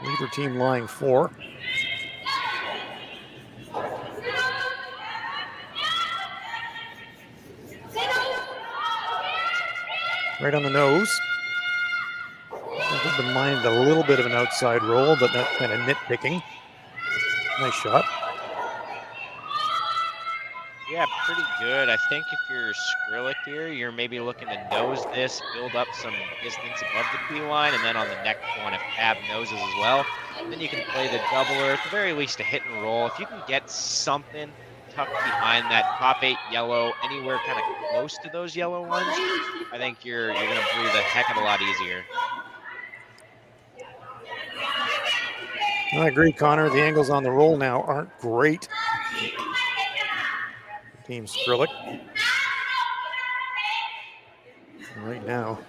leave her team lying 4. Right on the nose. I wouldn't mind a little bit of an outside roll, but that's kind of nitpicking. Nice shot. Yeah, pretty good. I think if you're Skrlik here, you're maybe looking to nose this, build up some distance above the P line, and then on the next one, if Tab noses as well, then you can play the doubler, at the very least a hit and roll. If you can get something tucked behind that top 8 yellow, anywhere kind of close to those yellow ones, I think you're going to breathe a heck of a lot easier. I agree, Connor. The angles on the roll now aren't great. Team Skrlik. Right now,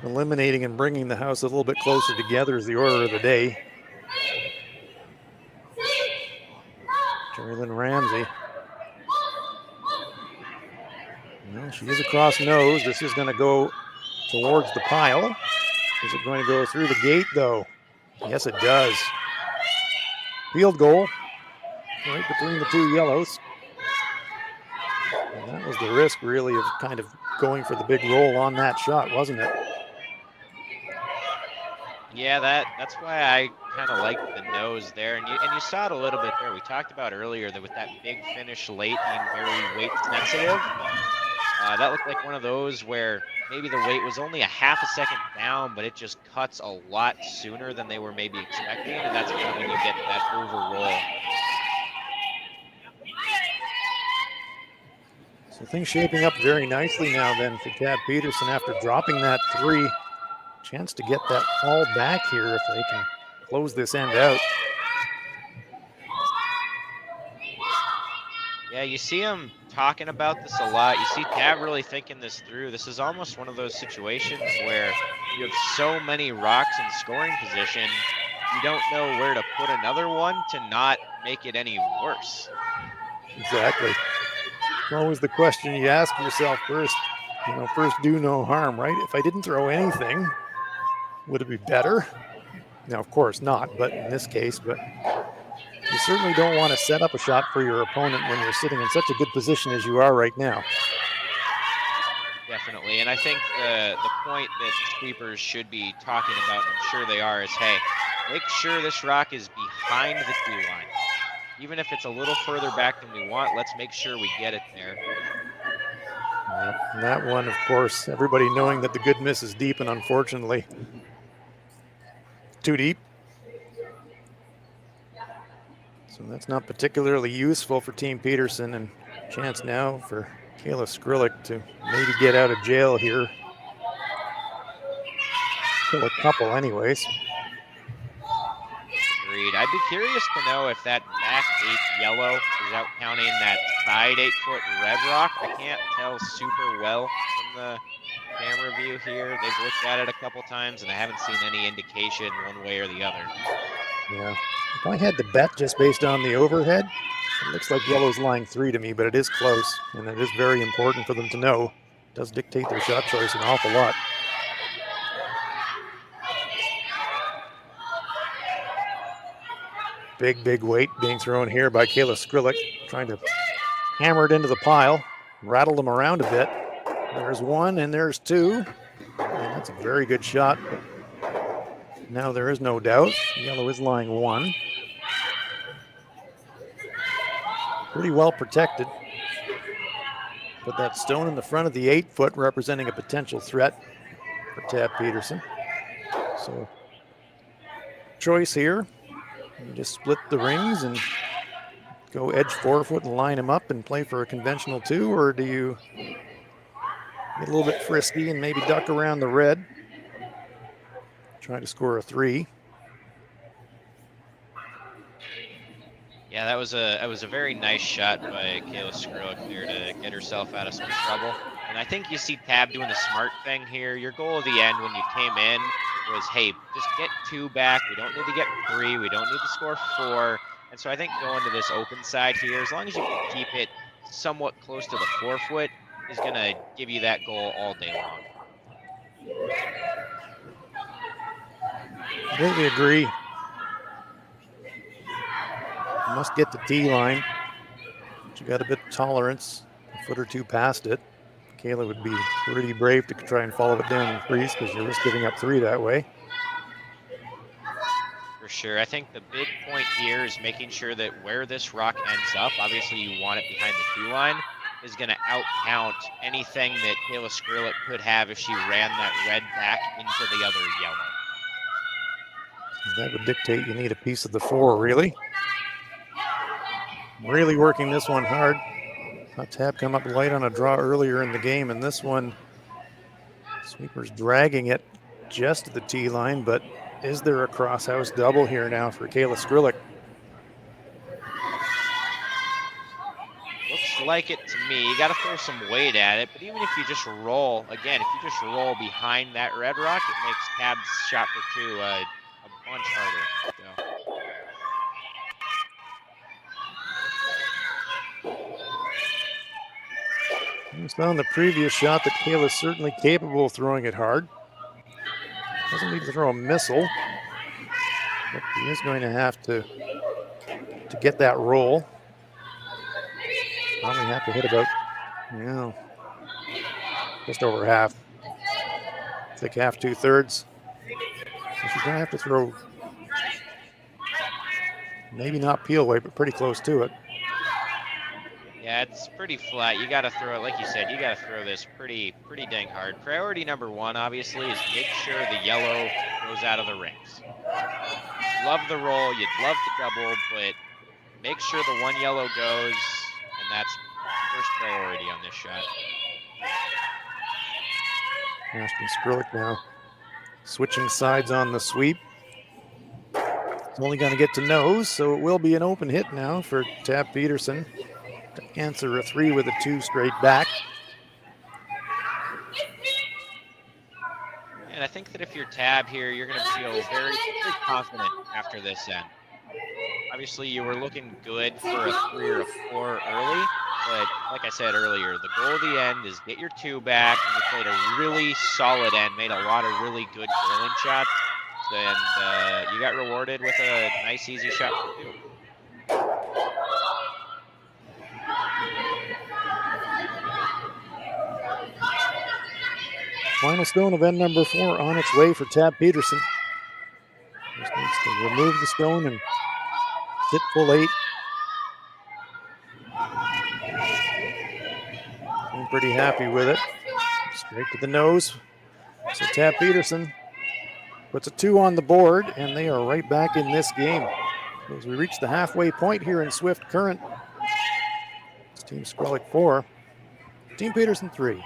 eliminating and bringing the house a little bit closer together is the order of the day. Jerry-Lynn Ramsey. Well, she is across nose. This is going to go towards the pile. Is it going to go through the gate, though? Yes, it does. Field goal right between the 2 yellows. And that was the risk, really, of kind of going for the big roll on that shot, wasn't it? Yeah, that's why I kind of like the nose there, and you saw it a little bit there. We talked about earlier that with that big finish late being very weight sensitive, that looked like one of those where maybe the weight was only a half a second down, but it just cuts a lot sooner than they were maybe expecting, and that's kind of when you get that overroll. So things shaping up very nicely now then for Tab Peterson after dropping that 3. Chance to get that all back here if they can close this end out. Yeah, you see him talking about this a lot. You see Tab really thinking this through. This is almost one of those situations where you have so many rocks in scoring position, you don't know where to put another one to not make it any worse. Exactly. Always the question you ask yourself first, first do no harm, right? If I didn't throw anything, would it be better? Now, of course not, but in this case, but you certainly don't want to set up a shot for your opponent when you're sitting in such a good position as you are right now. Definitely, and I think the point that the sweepers should be talking about, and I'm sure they are, is, hey, make sure this rock is behind the tee line. Even if it's a little further back than we want, let's make sure we get it there. And that one, of course, everybody knowing that the good miss is deep, and unfortunately, too deep. So that's not particularly useful for Team Peterson, and chance now for Kayla Skrlik to maybe get out of jail here. Kill a couple anyways. Agreed. I'd be curious to know if that back 8 yellow is out counting that side 8-foot red rock. I can't tell super well from the camera view here. They've looked at it a couple times, and I haven't seen any indication one way or the other. Yeah. If I had to bet just based on the overhead, It looks like yellow's lying 3 to me, but it is close, and it is very important for them to know. It does dictate their shot choice an awful lot. Big weight being thrown here by Kayla Skrlik, trying to hammer it into the pile, rattle them around a bit. There's one and there's two, and that's a very good shot. Now there is no doubt, yellow is lying 1. Pretty well protected. Put that stone in the front of the 8-foot, representing a potential threat for Tab Peterson. So, choice here. You just split the rings and go edge 4-foot and line them up and play for a conventional 2, or do you get a little bit frisky and maybe duck around the red, try to score a 3? Yeah, that was a very nice shot by Kayla Skrlik there to get herself out of some trouble. And I think you see Tab doing the smart thing here. Your goal at the end when you came in was, hey, just get 2 back. We don't need to get 3. We don't need to score 4. And so I think going to this open side here, as long as you can keep it somewhat close to the 4-foot, is going to give you that goal all day long. Completely agree. You must get the tee line. But you got a bit of tolerance, a foot or 2 past it. Kayla would be pretty brave to try and follow it down and crease because you risk giving up 3 that way. For sure. I think the big point here is making sure that where this rock ends up, obviously you want it behind the 2 line, is going to out-count anything that Kayla Skrlik could have if she ran that red back into the other yellow. That would dictate you need a piece of the 4, really. Really working this one hard. Saw Tab come up light on a draw earlier in the game, and this one, sweeper's dragging it just to the tee line, but is there a crosshouse double here now for Kayla Skrlik? Looks like it to me. You got to throw some weight at it, but even if you just roll, again, if you just roll behind that red rock, it makes Tab's shot for 2 a bunch harder. So. We saw in the previous shot that Kayla's certainly capable of throwing it hard. Doesn't need to throw a missile, but he is going to have to get that roll. Probably have to hit about, just over half. Thick half, 2/3. She's going to have to throw, maybe not peel weight, but pretty close to it. Yeah, it's pretty flat. You got to throw it, like you said, you got to throw this pretty dang hard. Priority number 1, obviously, is make sure the yellow goes out of the rings. Love the roll, you'd love to double, but make sure the 1 yellow goes, and that's first priority on this shot. Ashton Skrlik now switching sides on the sweep. It's only going to get to nose, so it will be an open hit now for Tab Peterson to answer a 3 with a 2 straight back. And I think that if you're Tab here, you're going to feel very confident after this end. Obviously, you were looking good for a 3 or a 4 early, but like I said earlier, the goal of the end is get your 2 back, and you played a really solid end, made a lot of really good curling shots, and you got rewarded with a nice, easy shot for 2. Final stone of end number 4 on its way for Tab Peterson. Just needs to remove the stone and sit full 8. I'm pretty happy with it. Straight to the nose. So Tab Peterson puts a 2 on the board, and they are right back in this game. As we reach the halfway point here in Swift Current. It's Team Skrlik 4, Team Peterson 3.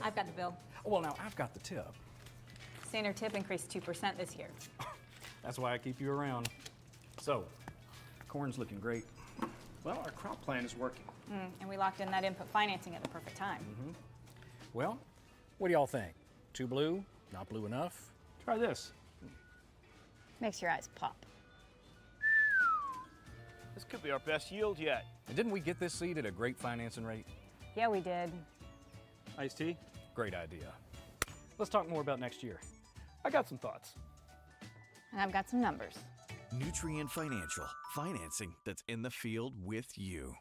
I've got the bill. Well, now I've got the tip. Standard tip increased 2% this year. That's why I keep you around. So, corn's looking great. Well, our crop plan is working. And we locked in that input financing at the perfect time. Well, what do y'all think? Too blue? Not blue enough? Try this. Makes your eyes pop. This could be our best yield yet. And didn't we get this seed at a great financing rate? Yeah, we did. Iced tea? Great idea. Let's talk more about next year. I got some thoughts. And I've got some numbers. Nutrien Financial. Financing that's in the field with you.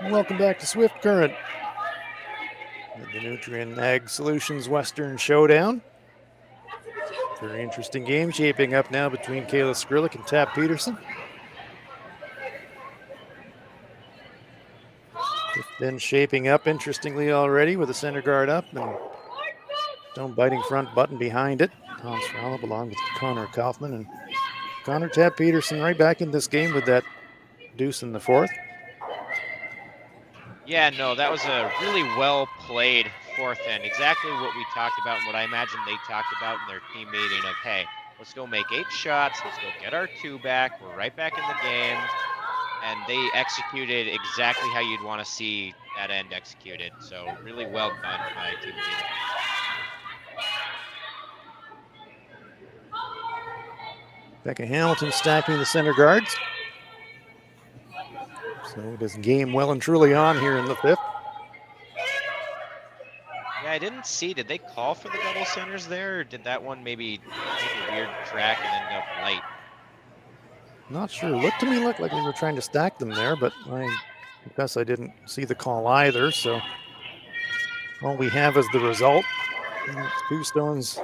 Welcome back to Swift Current. The Nutrien Ag Solutions Western Showdown. Very interesting game shaping up now between Kayla Skrlik and Tab Peterson. Then shaping up interestingly already with the center guard up and stone biting front button behind it. Tom Stralab along with Connor Kaufman and Connor Tab Peterson right back in this game with that deuce in the fourth. Yeah, no, that was a really well played fourth end. Exactly what we talked about and what I imagine they talked about in their team meeting of, hey, let's go make 8 shots. Let's go get our 2 back. We're right back in the game. And they executed exactly how you'd want to see that end executed. So really well done by team leader. Becca Hamilton stacking the center guards. So this game well and truly on here in the fifth. Yeah, I didn't see. Did they call for the double centers there, or did that one maybe take a weird track and end up light? Not sure. Looked to me like we were trying to stack them there, but I confess I didn't see the call either. So all we have is the result. And it's 2 stones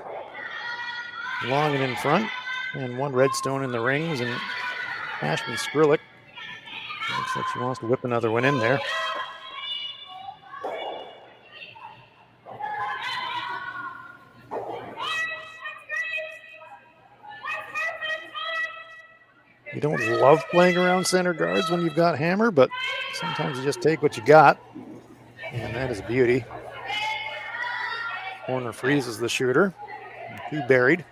long and in front, and 1 red stone in the rings. And Ashton Skrlik looks like she wants to whip another one in there. You don't love playing around center guards when you've got hammer, but sometimes you just take what you got, and that is a beauty. Corner freezes the shooter. 2 buried.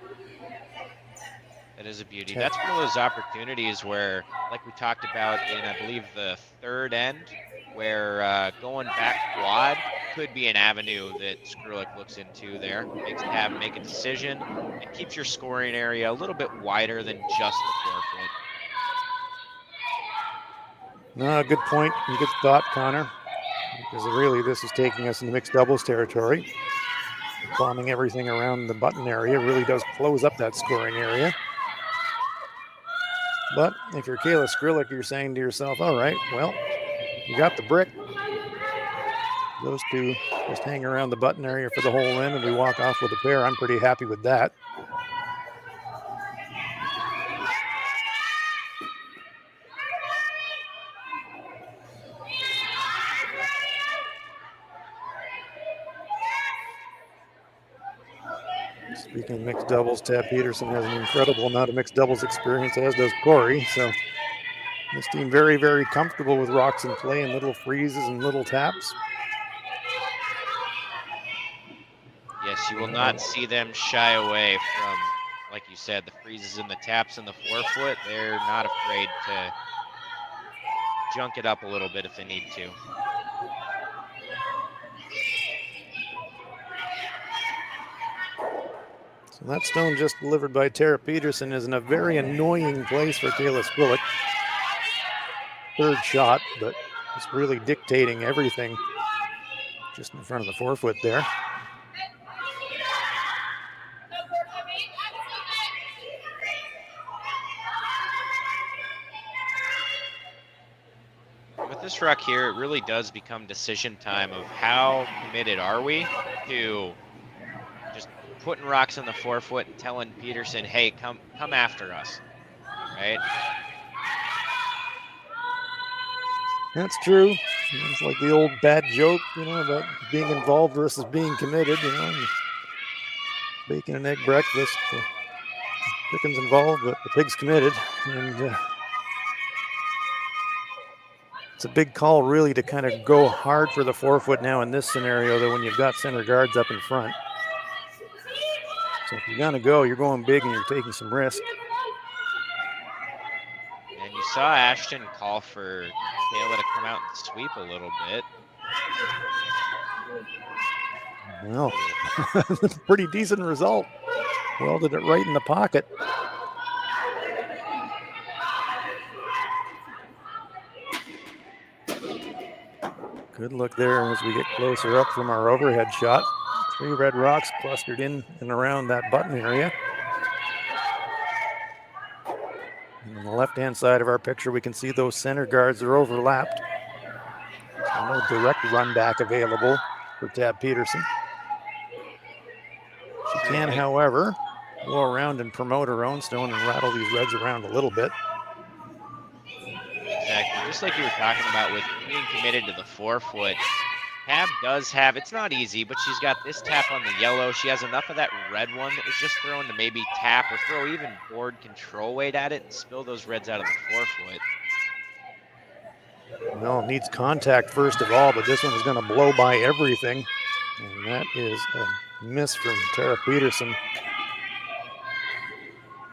That is a beauty. That's one of those opportunities where, like we talked about in, I believe, the third end, where going back quad could be an avenue that Skrlik looks into there. Makes Tab make a decision and keeps your scoring area a little bit wider than just the 4-foot. No, good point and good thought, Connor. Because really this is taking us into mixed doubles territory. Bombing everything around the button area really does close up that scoring area. But if you're Kayla Skrlik, you're saying to yourself, all right, well, you got the brick. Those 2 just hang around the button area for the whole end and we walk off with a pair. I'm pretty happy with that. Speaking of mixed doubles, Tab Peterson has an incredible amount of mixed doubles experience, as does Corey. So this team very, very comfortable with rocks in play and little freezes and little taps. Yes, you will not see them shy away from, like you said, the freezes and the taps and the 4-foot. They're not afraid to junk it up a little bit if they need to. So that stone just delivered by Tara Peterson is in a very annoying place for Kayla Skrlik. 3rd shot, but it's really dictating everything just in front of the 4-foot there. With this rock here, it really does become decision time of how committed are we to just putting rocks in the 4-foot and telling Peterson, hey, come after us, right? That's true. It's like the old bad joke, about being involved versus being committed, Bacon and egg breakfast. The chicken's involved, but the pig's committed. And It's a big call really to kind of go hard for the 4-foot now in this scenario, though, when you've got center guards up in front. So if you're gonna go, you're going big and you're taking some risk. And you saw Ashton call for Kayla to come out and sweep a little bit. Well, pretty decent result. Welded it right in the pocket. Good look there as we get closer up from our overhead shot. 3 red rocks clustered in and around that button area. And on the left-hand side of our picture, we can see those center guards are overlapped. So no direct run back available for Tab Peterson. She can, however, go around and promote her own stone and rattle these reds around a little bit. Exactly, just like you were talking about with being committed to the 4-foot. Tab does have, it's not easy, but she's got this tap on the yellow. She has enough of that red one that was just thrown to maybe tap or throw even board control weight at it and spill those reds out of the 4-foot. Well, it needs contact first of all, but this one is going to blow by everything. And that is a miss from Tara Peterson.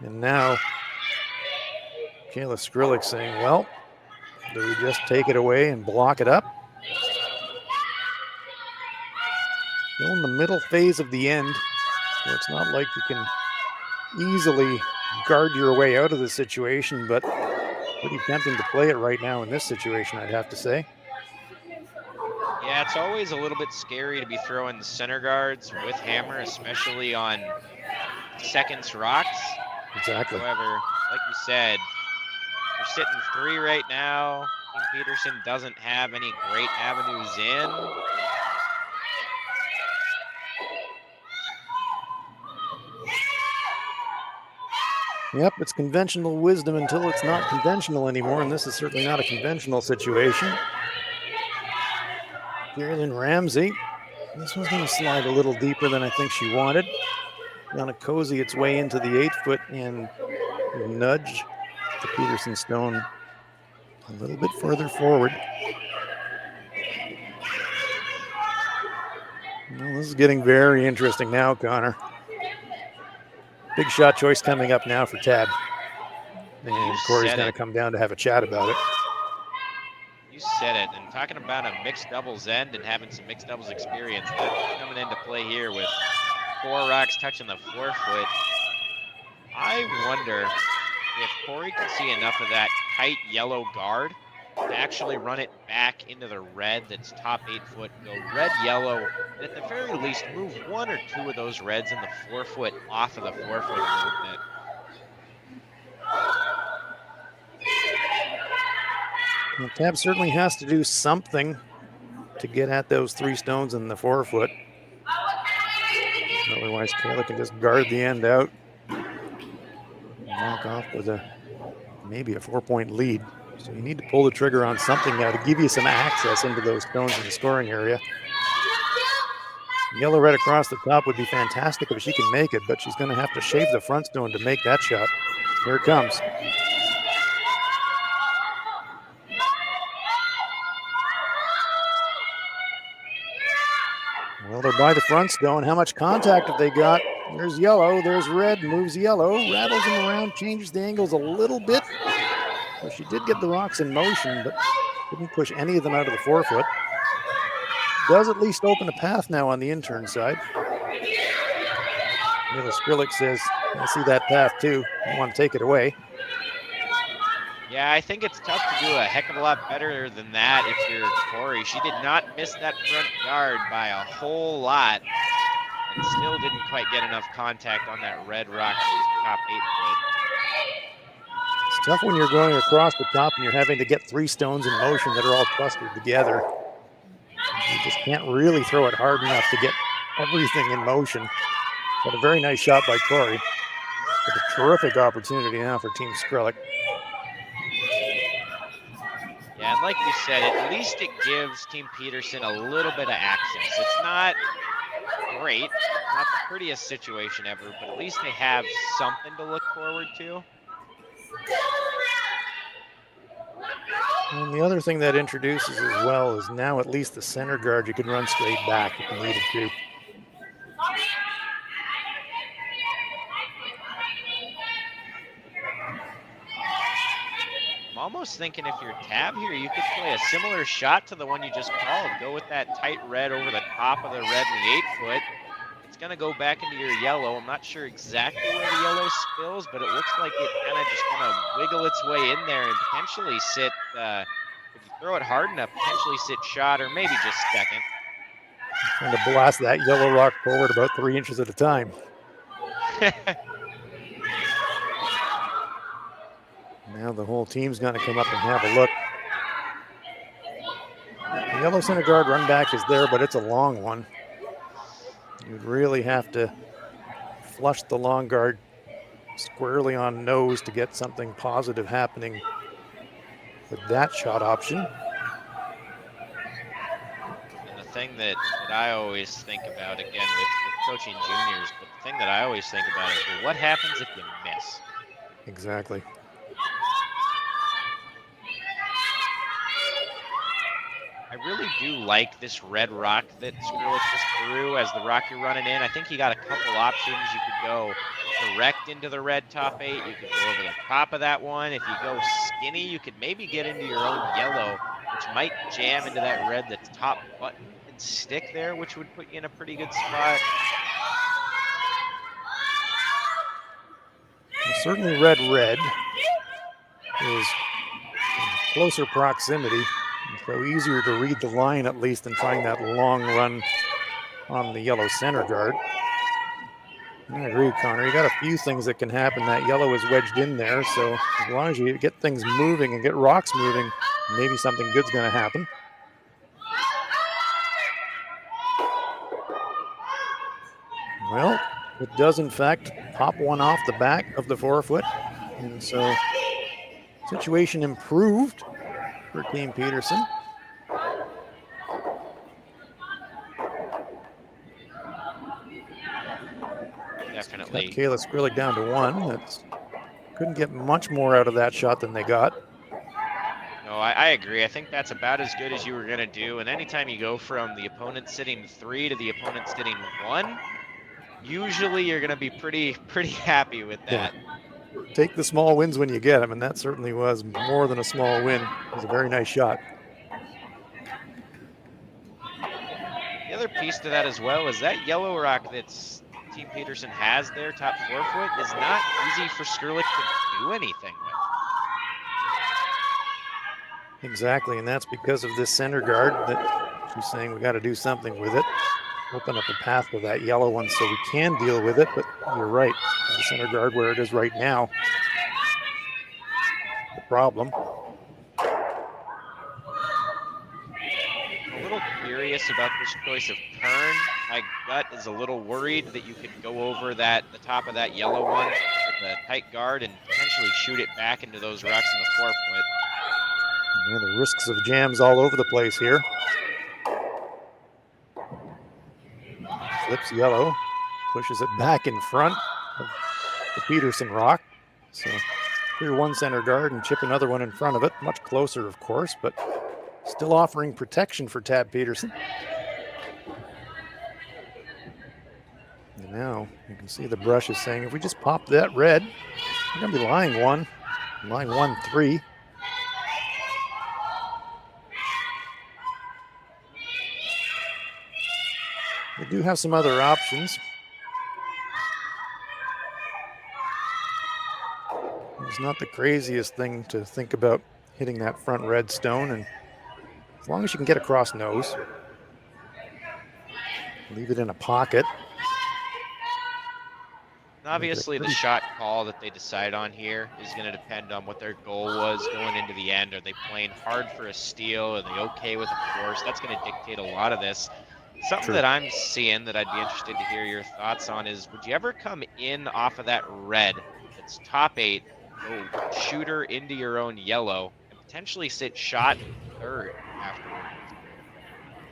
And now Kayla Skrlik saying, well, do we just take it away and block it up? Still in the middle phase of the end, so it's not like you can easily guard your way out of the situation, but pretty tempting to play it right now in this situation, I'd have to say. Yeah, it's always a little bit scary to be throwing the center guards with hammer, especially on seconds rocks. Exactly. However, like you said, we're sitting 3 right now. Team Peterson doesn't have any great avenues in. Yep, it's conventional wisdom until it's not conventional anymore, and this is certainly not a conventional situation. Carolyn Ramsey, this one's going to slide a little deeper than I think she wanted. Going to cozy its way into the 8-foot and nudge the Peterson stone a little bit further forward. Well, this is getting very interesting now, Connor. Big shot choice coming up now for Tab. And Corey's going to come down to have a chat about it. You said it. And talking about a mixed doubles end and having some mixed doubles experience, that's coming into play here with 4 rocks touching the 4-foot. I wonder if Corey can see enough of that tight yellow guard to actually run it back into the red that's top 8-foot, go red, yellow, and at the very least move 1 or 2 of those reds in the 4-foot off of the 4-foot a little bit. Well, Tab certainly has to do something to get at those 3 stones in the 4-foot. Otherwise, Kayla can just guard the end out and walk off with maybe a 4-point lead. So you need to pull the trigger on something now to give you some access into those stones in the scoring area. Yellow red across the top would be fantastic if she can make it, but she's going to have to shave the front stone to make that shot. Here it comes. Well, they're by the front stone. How much contact have they got? There's yellow, there's red, moves yellow, rattles them around, changes the angles a little bit. Well, she did get the rocks in motion, but didn't push any of them out of the 4-foot. Does at least open a path now on the intern side. Kayla Skrlik says, I see that path too. I want to take it away. Yeah, I think it's tough to do a heck of a lot better than that if you're Corey. She did not miss that front guard by a whole lot and still didn't quite get enough contact on that red rock top 8-foot. It's tough when you're going across the top and you're having to get 3 stones in motion that are all clustered together. You just can't really throw it hard enough to get everything in motion. But a very nice shot by Corey. With a terrific opportunity now for Team Skrlik. Yeah, and like you said, at least it gives Team Peterson a little bit of access. It's not great, not the prettiest situation ever, but at least they have something to look forward to. And the other thing that introduces as well is now at least the center guard, you can run straight back if you needed to. I'm almost thinking if you're Tab here, you could play a similar shot to the one you just called. Go with that tight red over the top of the red in the 8-foot. It's going to go back into your yellow. I'm not sure exactly where the yellow spills, but it looks like it kind of just going to wiggle its way in there and potentially sit, if you throw it hard enough, potentially sit shot or maybe just second. Trying to blast that yellow rock forward about 3 inches at a time. Now the whole team's going to come up and have a look. The yellow center guard run back is there, but it's a long one. You'd really have to flush the long guard squarely on nose to get something positive happening with that shot option. And the thing that I always think about, again, with coaching juniors, but the thing that I always think about is, well, what happens if you miss? Exactly. I really do like this red rock that Skrlik just threw as the rock you're running in. I think you got a couple options. You could go direct into the red top 8. You could go over the top of that one. If you go skinny, you could maybe get into your own yellow, which might jam into that red that's top button and stick there, which would put you in a pretty good spot. Well, certainly red is in closer proximity. So easier to read the line at least than trying that long run on the yellow center guard. I agree, Connor. You got a few things that can happen. That yellow is wedged in there, so as long as you get things moving and get rocks moving, maybe something good's going to happen. Well, it does in fact pop one off the back of the 4-foot, and so situation improved for Team Peterson. Definitely. Got Kayla Skrlik down to 1. That's couldn't get much more out of that shot than they got. No, I agree. I think that's about as good as you were going to do. And anytime you go from the opponent sitting 3 to the opponent sitting 1, usually you're going to be pretty happy with that. Yeah. Take the small wins when you get them, and that certainly was more than a small win. It was a very nice shot. The other piece to that as well is that yellow rock that's Team Peterson has there, top 4-foot, is not easy for Skrlik to do anything with. Exactly, and that's because of this center guard that she's saying we got to do something with it. Open up a path with that yellow one so we can deal with it, but you're right. The center guard where it is right now, the problem. A little curious about this choice of Kern. My gut is a little worried that you could go over the top of that yellow one with a tight guard and potentially shoot it back into those rocks in the 4-foot. Yeah, the risks of jams all over the place here. Flips yellow, pushes it back in front of the Peterson rock. So clear one center guard and chip another one in front of it. Much closer, of course, but still offering protection for Tab Peterson. And now you can see the brush is saying, if we just pop that red, we're going to be line 1-3. We do have some other options. It's not the craziest thing to think about hitting that front red stone, and as long as you can get across nose, leave it in a pocket. Obviously, the shot call that they decide on here is going to depend on what their goal was going into the end. Are they playing hard for a steal? Are they okay with a force? That's going to dictate a lot of this. Something that I'm seeing that I'd be interested to hear your thoughts on is, would you ever come in off of that red that's top 8, go shooter into your own yellow, and potentially sit shot third afterwards?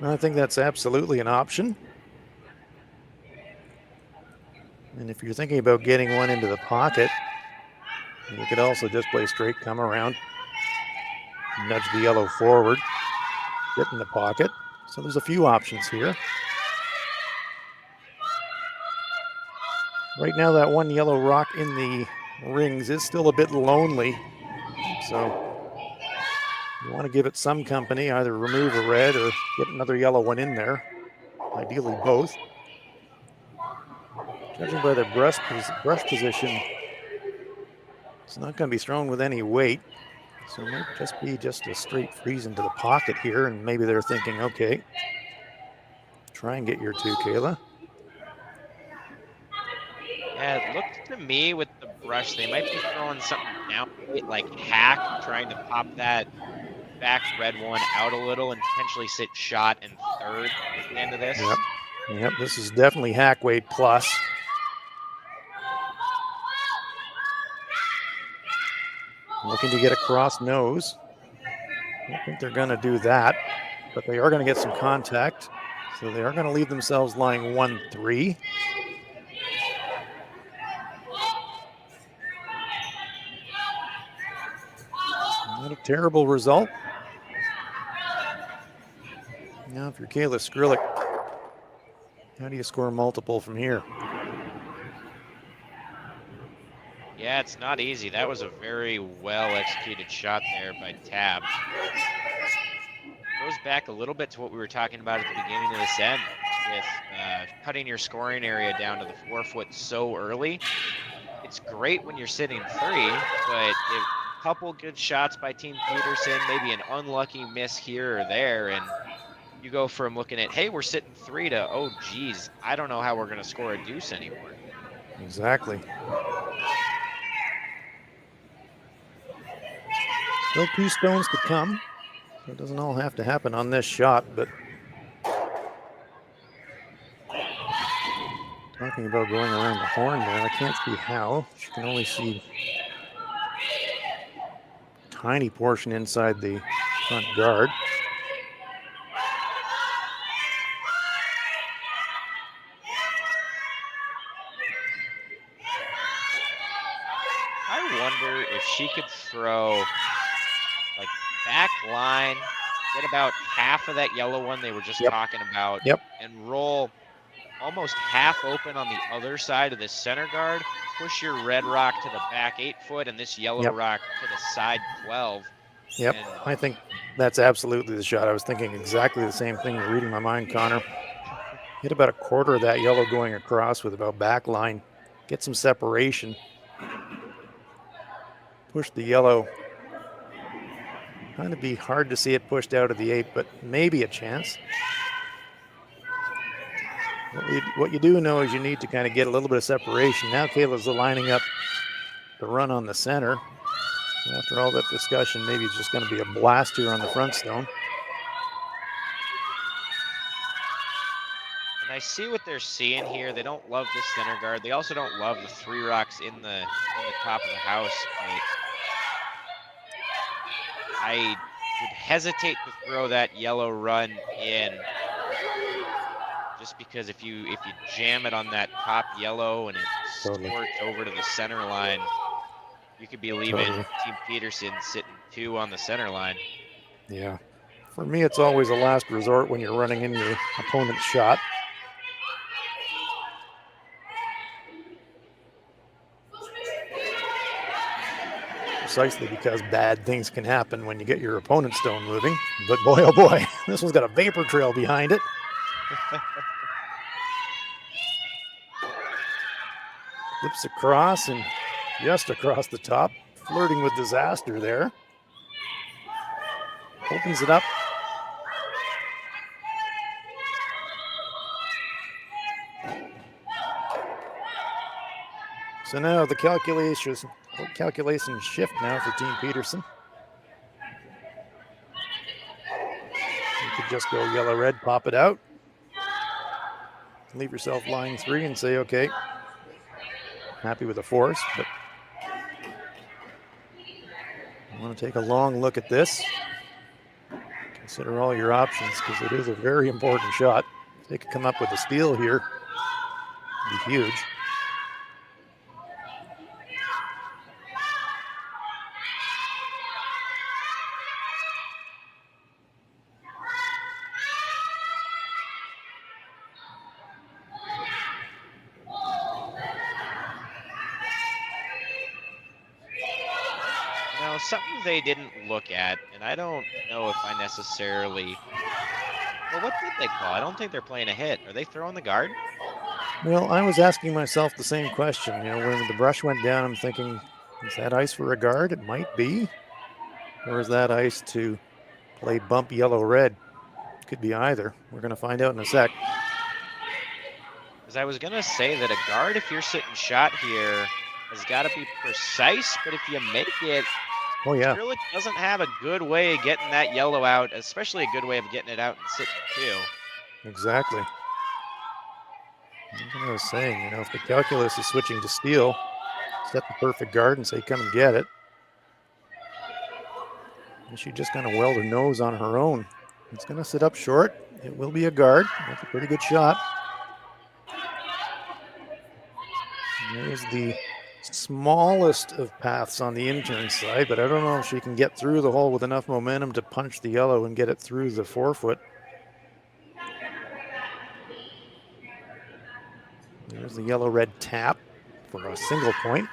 I think that's absolutely an option. And if you're thinking about getting one into the pocket, you could also just play straight come around. nudge the yellow forward, get in the pocket. So there's a few options here. Right now, that one yellow rock in the rings is still a bit lonely. So you want to give it some company, either remove a red or get another yellow one in there. Ideally both. Judging by their brush position, it's not going to be thrown with any weight. So it might just be just a straight freeze into the pocket here, and maybe they're thinking, okay, try and get your two, Kayla. Yeah, it looks to me with the brush, they might be throwing something down, like hack, trying to pop that back red one out a little and potentially sit shot in third at the end of this. Yep, this is definitely hack weight plus. Looking to get a cross nose. I don't think they're going to do that, but they are going to get some contact. So they are going to leave themselves lying 1-3. Not a terrible result. Now, if you're Kayla Skrlik, how do you score multiple from here? Yeah, it's not easy. That was a very well executed shot there by Tab. Goes back a little bit to what we were talking about at the beginning of this end with cutting your scoring area down to the 4 foot so early. It's great when you're sitting 3, but a couple good shots by Team Peterson, maybe an unlucky miss here or there, and you go from looking at, hey, we're sitting 3 to, oh, geez, I don't know how we're going to score a deuce anymore. Exactly. Still 2 stones to come. So it doesn't all have to happen on this shot, but talking about going around the horn there, I can't see how. You can only see a tiny portion inside the front guard. I wonder if she could throw like back line, get about half of that yellow one they were just talking about, and roll almost half open on the other side of this center guard, push your red rock to the back 8 foot and this yellow rock to the side 12. Yep, I think that's absolutely the shot. I was thinking exactly the same thing. You're reading my mind, Connor. Hit about a quarter of that yellow going across with about back line. Get some separation. Push the yellow. Kind of be hard to see it pushed out of the 8, but maybe a chance. What you do know is you need to kind of get a little bit of separation. Now Kayla's lining up the run on the center. So after all that discussion, maybe it's just going to be a blast here on the front stone. And I see what they're seeing here. They don't love this center guard. They also don't love the 3 rocks in the top of the house. I would hesitate to throw that yellow run in, just because if you jam it on that top yellow and it squirts over to the center line, you could be leaving Team Peterson sitting 2 on the center line. Yeah. For me, it's always a last resort when you're running in your opponent's shot. Precisely because bad things can happen when you get your opponent's stone moving. But boy, oh boy, this one's got a vapor trail behind it. Flips across and just across the top, flirting with disaster there. Opens it up. So now the calculations shift now for Team Peterson. You could just go yellow-red, pop it out. Leave yourself lying 3 and say, okay, happy with the force, but I want to take a long look at this. Consider all your options because it is a very important shot. If they could come up with a steal here, it'd be huge. something they didn't look at, and I don't know if I necessarily. Well, what did they call? I don't think they're playing a hit. Are they throwing the guard? Well, I was asking myself the same question. You know, when the brush went down, I'm thinking, is that ice for a guard? It might be. Or is that ice to play bump yellow-red? Could be either. We're going to find out in a sec. Because I was going to say that a guard, if you're sitting shot here, has got to be precise, but if you make it, oh yeah, Skrlik doesn't have a good way of getting that yellow out, especially a good way of getting it out and sitting too. Exactly. That's what I was saying, you know, if the calculus is switching to steel, set the perfect guard and say, come and get it. And she just kind of weld her nose on her own. It's going to sit up short. It will be a guard. That's a pretty good shot. And there's the smallest of paths on the intern side, but I don't know if she can get through the hole with enough momentum to punch the yellow and get it through the forefoot. There's the yellow-red tap for a single point.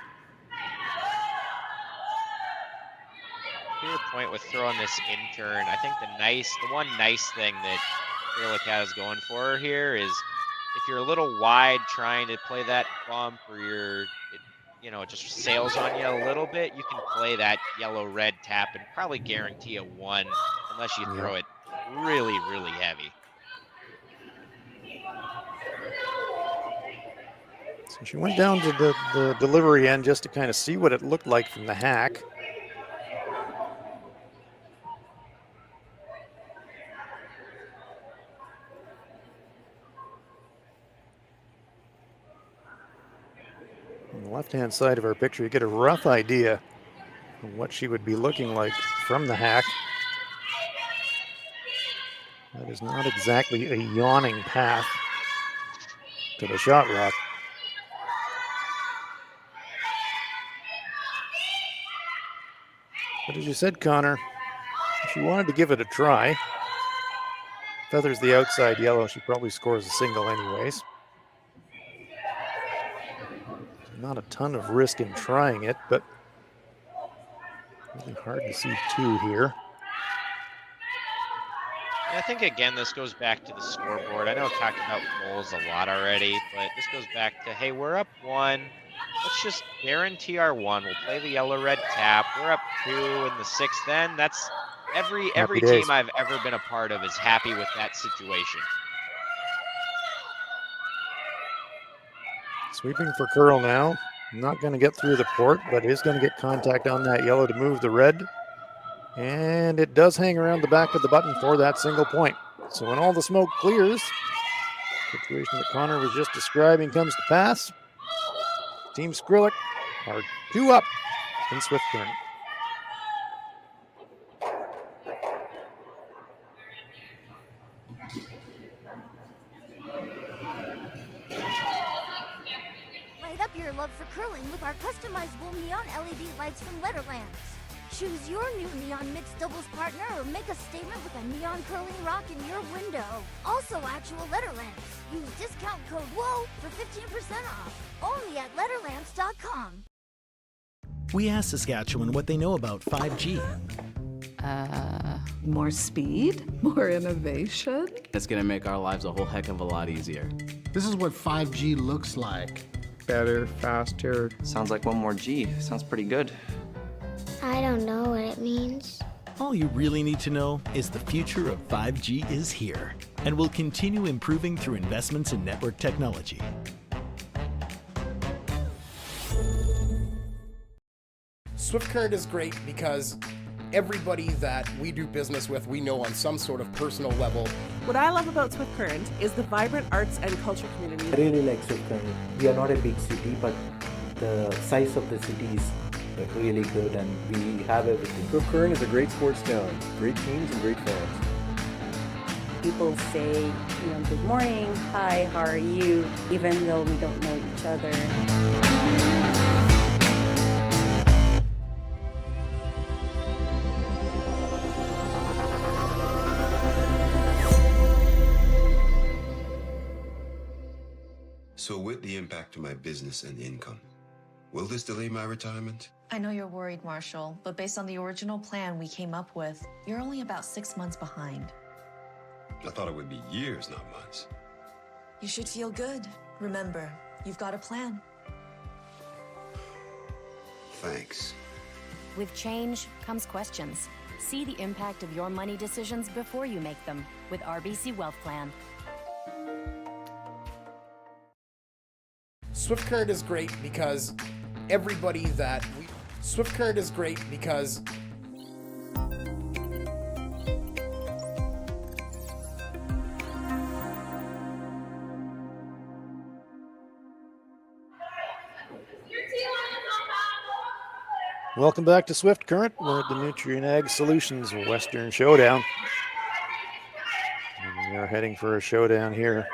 To your point with throwing this intern, I think the one nice thing that Skrlik has going for her here is if you're a little wide trying to play that bump or it just sails on you a little bit, you can play that yellow-red tap and probably guarantee a 1 unless you throw it really, really heavy. So she went down to the delivery end just to kind of see what it looked like from the hack. On the left-hand side of our picture, you get a rough idea of what she would be looking like from the hack. That is not exactly a yawning path to the shot rock. But as you said, Connor, if she wanted to give it a try, feathers the outside yellow, she probably scores a single anyways. Not a ton of risk in trying it, but really hard to see two here. And I think, again, this goes back to the scoreboard. I know I've talked about goals a lot already, but this goes back to, hey, we're up 1. Let's just guarantee our 1. We'll play the yellow-red tap. We're up 2 in the 6th end. That's every team I've ever been a part of is happy with that situation. Sweeping for curl now. Not going to get through the port, but is going to get contact on that yellow to move the red. And it does hang around the back of the button for that single point. So when all the smoke clears, the situation that Connor was just describing comes to pass. Team Skrlik are 2 up in Swift Current. Light up your love for curling with our customizable neon LED lights from Letterlands. Choose your new neon mixed doubles partner or make a statement with a neon curling rock in your window. Also actual Letterlands. Use discount code WHOA for 15% off. Only at Letterlands.com. We asked Saskatchewan what they know about 5G. More speed, more innovation. It's gonna make our lives a whole heck of a lot easier. This is what 5G looks like. Better, faster. Sounds like one more G. Sounds pretty good. I don't know what it means. All you really need to know is the future of 5G is here and will continue improving through investments in network technology. Swift Current is great because everybody that we do business with, we know on some sort of personal level. What I love about Swift Current is the vibrant arts and culture community. I really like Swift Current. We are not a big city, but the size of the city is really good and we have everything. Swift Current is a great sports town, great teams and great fans. People say, good morning, hi, how are you, even though we don't know each other. So with the impact to my business and income, will this delay my retirement? I know you're worried, Marshall, but based on the original plan we came up with, you're only about 6 months behind. I thought it would be years, not months. You should feel good. Remember, you've got a plan. Thanks. With change comes questions. See the impact of your money decisions before you make them with RBC Wealth Plan. Swift Current is great because everybody that we... Swift Current is great because... Welcome back to Swift Current. We're at the Nutrien Ag Solutions Western Showdown. And we are heading for a showdown here.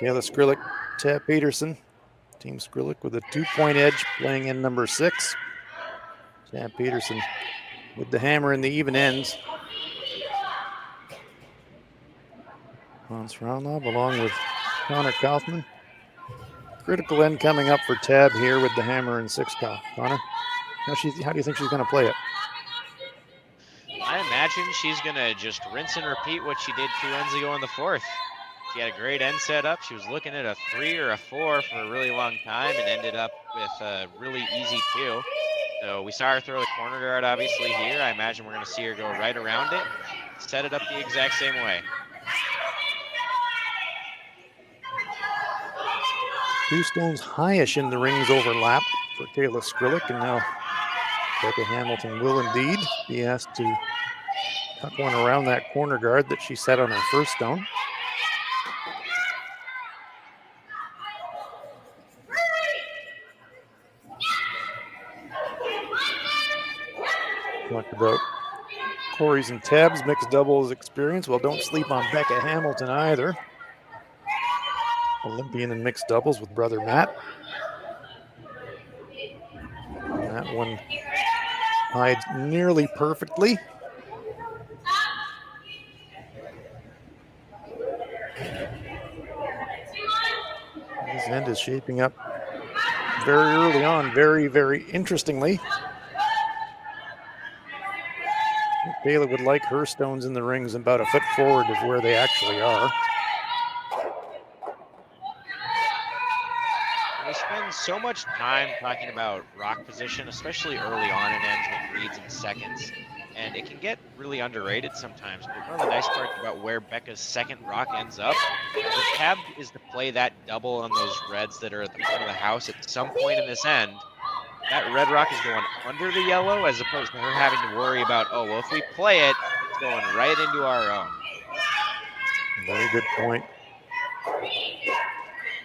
Kayla Skrlik, Tabitha Peterson. Team Skrlik with a 2-point edge, playing in number 6. Tabitha Peterson with the hammer in the even ends. Hans Raunlob along with Connor Kaufman. Critical end coming up for Tab here with the hammer and 6. Connor, how do you think she's going to play it? I imagine she's going to just rinse and repeat what she did 2 ends ago in the 4th. She had a great end set up. She was looking at a 3 or a 4 for a really long time and ended up with a really easy 2. So we saw her throw the corner guard obviously here. I imagine we're going to see her go right around it, set it up the exact same way. 2 stones highish in the rings overlap for Kayla Skrlik, and now Becca Hamilton will indeed be asked to tuck one around that corner guard that she set on her first stone. Talked about Corey's and Tab's mixed doubles experience. Well, don't sleep on Becca Hamilton either. Olympian in mixed doubles with brother Matt. And that one hides nearly perfectly. This end is shaping up very early on, very, very interestingly. Kayla would like her stones in the rings about a foot forward of where they actually are. We spend so much time talking about rock position, especially early on in ends with leads and seconds, and it can get really underrated sometimes. But one of the nice parts about where Becca's second rock ends up, the tab is to play that double on those reds that are at the front of the house at some point in this end. That red rock is going under the yellow as opposed to her having to worry about, oh, well, if we play it, it's going right into our own. Very good point.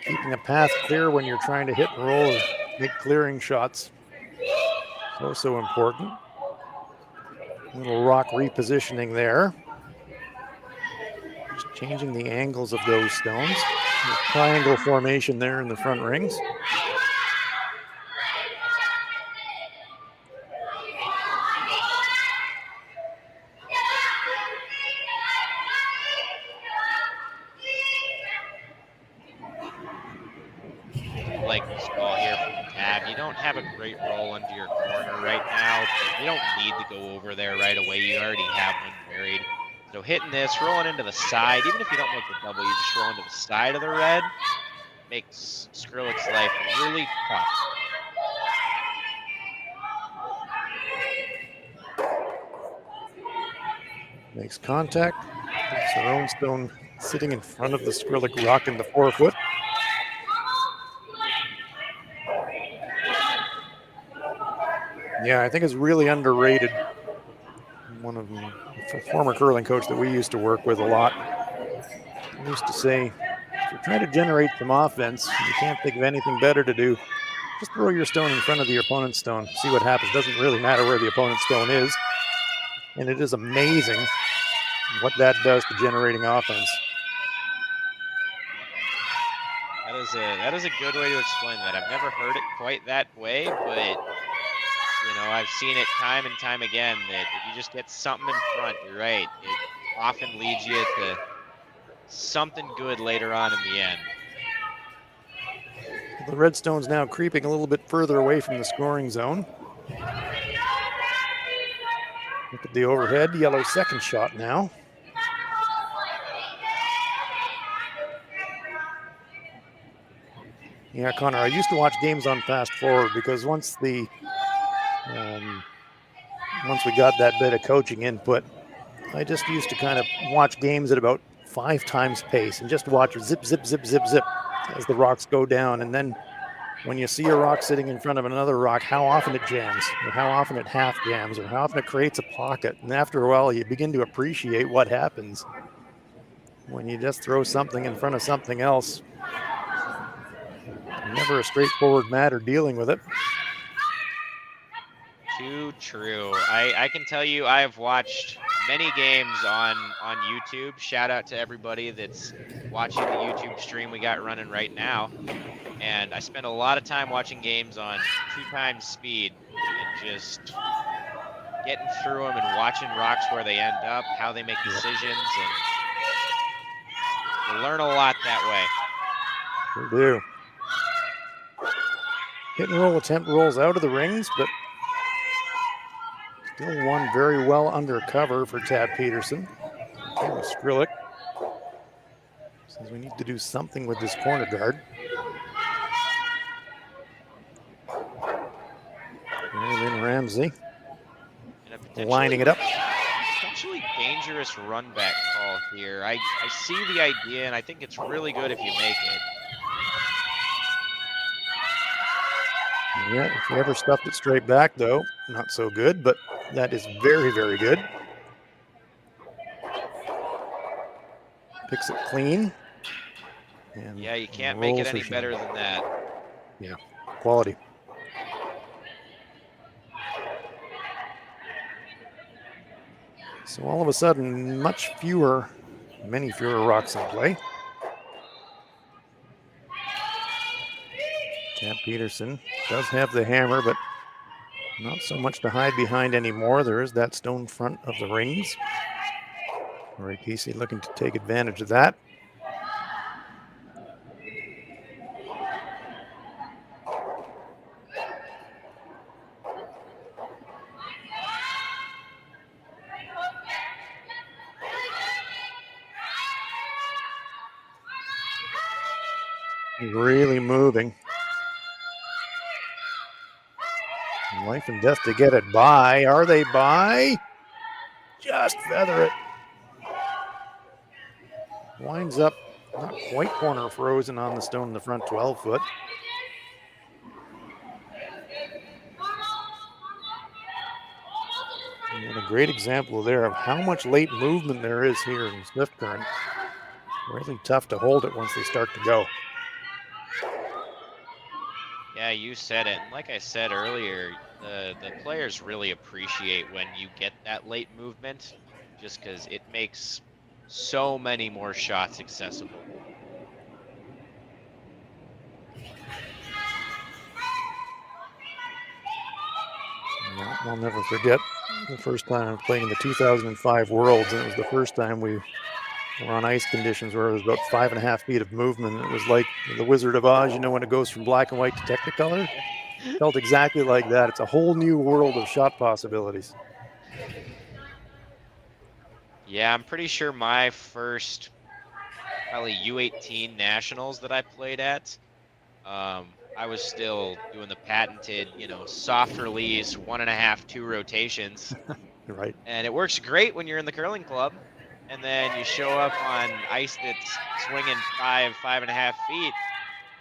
Keeping a path clear when you're trying to hit and roll or make clearing shots. So important. Little rock repositioning there. Just changing the angles of those stones. Triangle formation there in the front rings. Like this ball here from Tab. You don't have a great roll into your corner right now, but you don't need to go over there right away. You already have one buried. So hitting this, rolling into the side, even if you don't make the double, you just roll into the side of the red, makes Skrlik's life really tough. Makes contact. There's her own stone sitting in front of the Skrlik rock in the 4-foot. Yeah, I think it's really underrated. One of them, a former curling coach that we used to work with a lot, he used to say, if you're trying to generate some offense, you can't think of anything better to do. Just throw your stone in front of the opponent's stone. See what happens. Doesn't really matter where the opponent's stone is. And it is amazing what that does to generating offense. That is a good way to explain that. I've never heard it quite that way, but you know, I've seen it time and time again that if you just get something in front, you're right, it often leads you to something good later on in the end. The Redstone's now creeping a little bit further away from the scoring zone. Look at the overhead, yellow second shot now. Yeah, Connor, I used to watch games on fast forward because once we got that bit of coaching input, I just used to kind of watch games at about 5 times pace and just watch zip, zip, zip, zip, zip as the rocks go down. And then when you see a rock sitting in front of another rock, how often it jams, or how often it half jams, or how often it creates a pocket. And after a while, you begin to appreciate what happens when you just throw something in front of something else. Never a straightforward matter dealing with it. Too true. I can tell you I've watched many games on YouTube. Shout out to everybody that's watching the YouTube stream we got running right now. And I spend a lot of time watching games on 2 times speed and just getting through them and watching rocks where they end up, how they make decisions, and you learn a lot that way. Sure do. Hit and roll attempt rolls out of the rings, but still one very well under cover for Tab Peterson. Kayla Skrlik says we need to do something with this corner guard. Lynn Ramsey lining it up. Potentially dangerous run back call here. I see the idea, and I think it's really good if you make it. Yeah, if you ever stuffed it straight back, though, not so good, but that is very, very good. Picks it clean. And yeah, you can't make it any better than that. Yeah, quality. So all of a sudden, many fewer rocks in play. Tab Peterson does have the hammer, but not so much to hide behind anymore. There is that stone front of the rings. Rory Casey looking to take advantage of that. Really moving. Life and death to get it by. Are they by? Just feather it. Winds up not quite corner frozen on the stone in the front 12 foot. And a great example there of how much late movement there is here in Swift Current. Really tough to hold it once they start to go. Yeah, you said it. And like I said earlier, the players really appreciate when you get that late movement, just because it makes so many more shots accessible. I'll never forget the first time I was playing in the 2005 Worlds, and it was the first time we were on ice conditions where it was about 5.5 feet of movement. It was like the Wizard of Oz, you know, when it goes from black and white to Technicolor. It felt exactly like that. It's a whole new world of shot possibilities. Yeah, I'm pretty sure my first probably U18 nationals that I played at, I was still doing the patented, soft release, 1.5, 2 rotations. Right. And it works great when you're in the curling club. And then you show up on ice that's swinging 5.5 feet,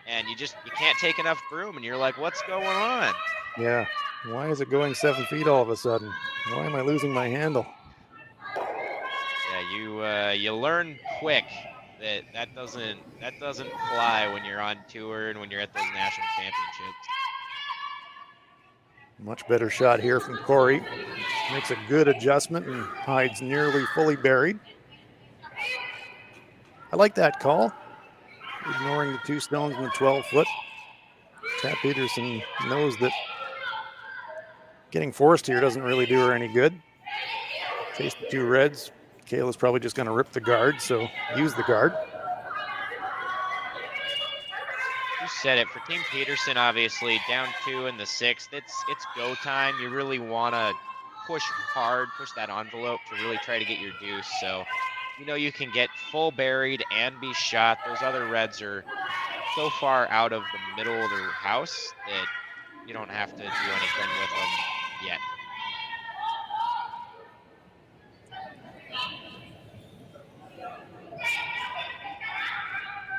and you can't take enough broom, and you're like, what's going on? Yeah. Why is it going 7 feet all of a sudden? Why am I losing my handle? Yeah, you learn quick that doesn't fly when you're on tour and when you're at those national championships. Much better shot here from Corey. Makes a good adjustment and hides nearly fully buried. I like that call. Ignoring the 2 stones in the 12 foot. Tab Peterson knows that getting forced here doesn't really do her any good. Chase the 2 reds. Kayla's probably just going to rip the guard, so use the guard. you said it. For Team Peterson, obviously, down 2 in the 6th, it's go time. You really want to push hard, push that envelope to really try to get your deuce. So, you can get full buried and be shot. Those other reds are so far out of the middle of their house that you don't have to do anything with them yet.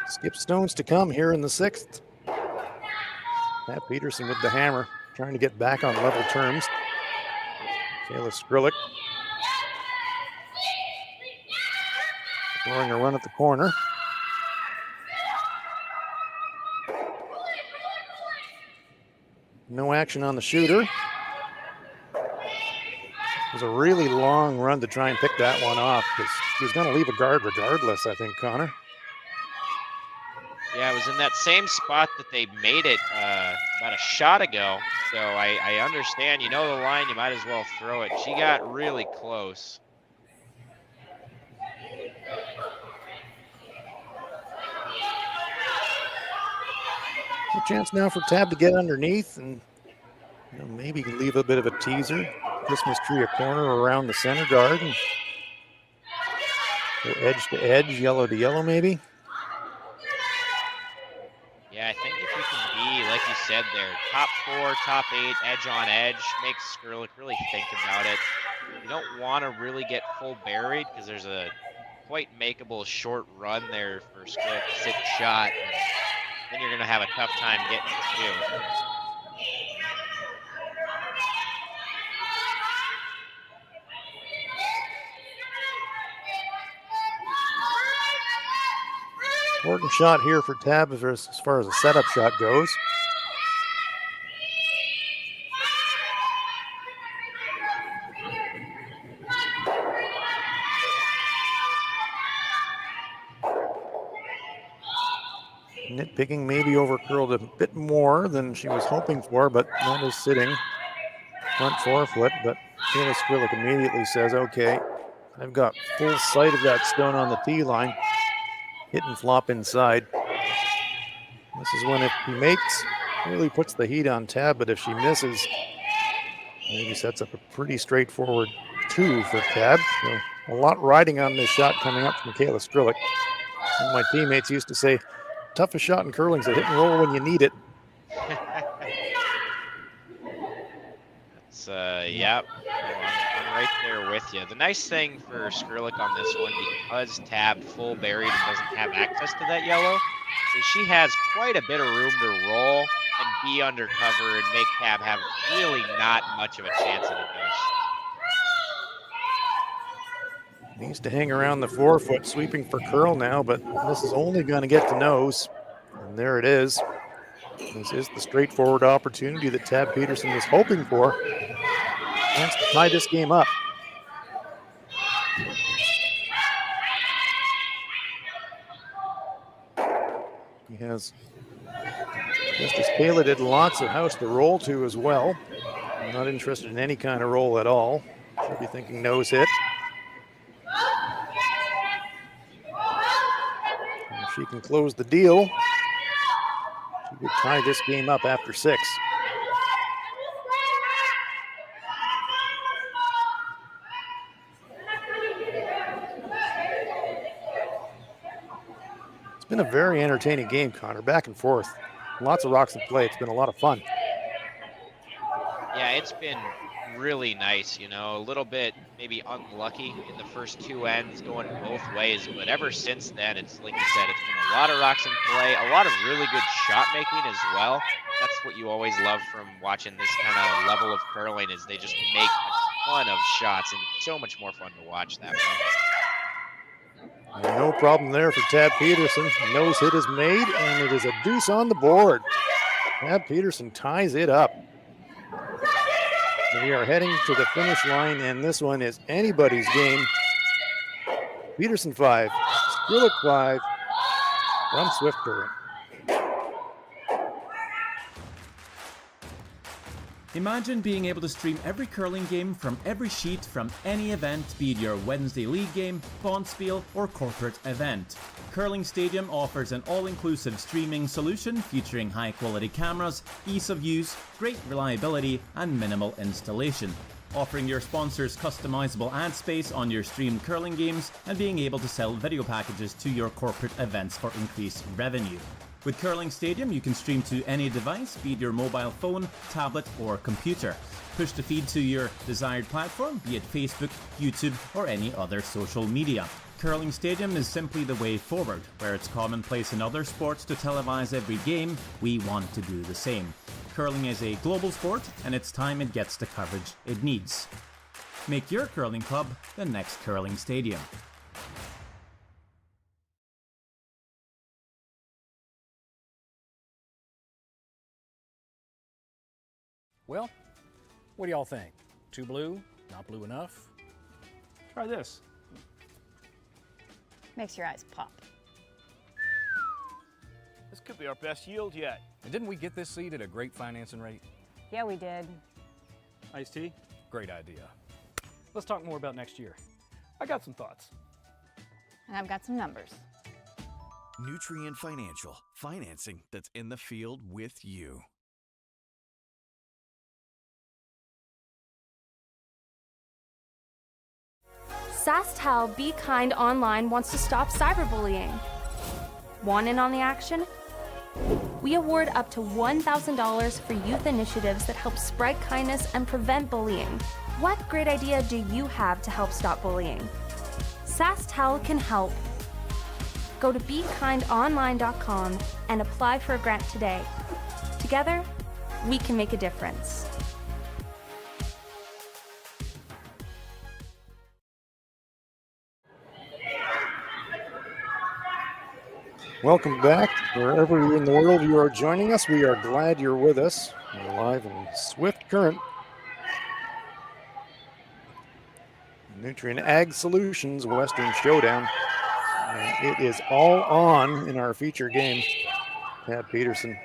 Skip stones to come here in the 6th. Pat Peterson with the hammer, trying to get back on level terms. Kayla Skrlik throwing a run at the corner. No action on the shooter. It was a really long run to try and pick that one off because he was going to leave a guard regardless, I think, Connor. Yeah, it was in that same spot that they made it about a shot ago. So I understand, the line, you might as well throw it. She got really close. A chance now for Tab to get underneath and maybe leave a bit of a teaser. Christmas tree a corner around the center guard. And go edge to edge, yellow to yellow maybe. Yeah, I think if you can be, like you said there, top 4, top 8, edge on edge, makes Skrlik really think about it. You don't want to really get full buried because there's a quite makeable short run there for Skrlik to sit shot. And then you're going to have a tough time getting it too. Important shot here for Tab as far as a setup shot goes. Nitpicking, maybe overcurled a bit more than she was hoping for, but that is sitting front forefoot. But Kayla Skrlik immediately says, okay, I've got full sight of that stone on the tee line. Hit and flop inside. This is when if he makes, really puts the heat on Tab, but if she misses, maybe sets up a pretty straightforward 2 for Tab. So a lot riding on this shot coming up from Kayla Skrlik. One of my teammates used to say, toughest shot in curling is a hit and roll when you need it. That's, yep. I'm right there with you. The nice thing for Skrlik on this one, because Tab full buried and doesn't have access to that yellow, is she has quite a bit of room to roll and be undercover and make Tab have really not much of a chance at a deuce. Needs to hang around the forefoot, sweeping for curl now, but this is only going to get to nose. And there it is. This is the straightforward opportunity that Tab Peterson was hoping for. Chance to tie this game up. He has, just as Kayla did, lots of house to roll to as well. I'm not interested in any kind of roll at all. Should be thinking nose hit. And if she can close the deal, she could tie this game up after 6. It's been a very entertaining game, Connor, back and forth. Lots of rocks in play. It's been a lot of fun. Yeah, it's been really nice, a little bit maybe unlucky in the first 2 ends going both ways, but ever since then, it's like you said, it's been a lot of rocks in play, a lot of really good shot making as well. That's what you always love from watching this kind of level of curling, is they just make a ton of shots, and it's so much more fun to watch that way. No problem there for Tab Peterson. Nose hit is made, and it is a deuce on the board. Tab Peterson ties it up. We are heading to the finish line, and this one is anybody's game. Peterson 5, Skrlik 5 from Swift Curling. Imagine being able to stream every curling game from every sheet from any event, be it your Wednesday league game, bonspiel, or corporate event. Curling Stadium offers an all-inclusive streaming solution featuring high-quality cameras, ease of use, great reliability, and minimal installation. Offering your sponsors customizable ad space on your streamed curling games and being able to sell video packages to your corporate events for increased revenue. With Curling Stadium, you can stream to any device, be it your mobile phone, tablet, or computer. Push the feed to your desired platform, be it Facebook, YouTube, or any other social media. Curling Stadium is simply the way forward. Where it's commonplace in other sports to televise every game, we want to do the same. Curling is a global sport, and it's time it gets the coverage it needs. Make your curling club the next Curling Stadium. Well, what do y'all think? Too blue? Not blue enough? Try this. Makes your eyes pop. This could be our best yield yet. And didn't we get this seed at a great financing rate? Yeah, we did. Iced tea? Great idea. Let's talk more about next year. I got some thoughts. And I've got some numbers. Nutrien Financial, financing that's in the field with you. SaskTel Be Kind Online wants to stop cyberbullying. Want in on the action? We award up to $1,000 for youth initiatives that help spread kindness and prevent bullying. What great idea do you have to help stop bullying? SaskTel can help. Go to BeKindOnline.com and apply for a grant today. Together, we can make a difference. Welcome back. Wherever in the world you are joining us, we are glad you're with us. We're live in Swift Current. Nutrien Ag Solutions Western Showdown. And it is all on in our feature game. Tabitha Peterson,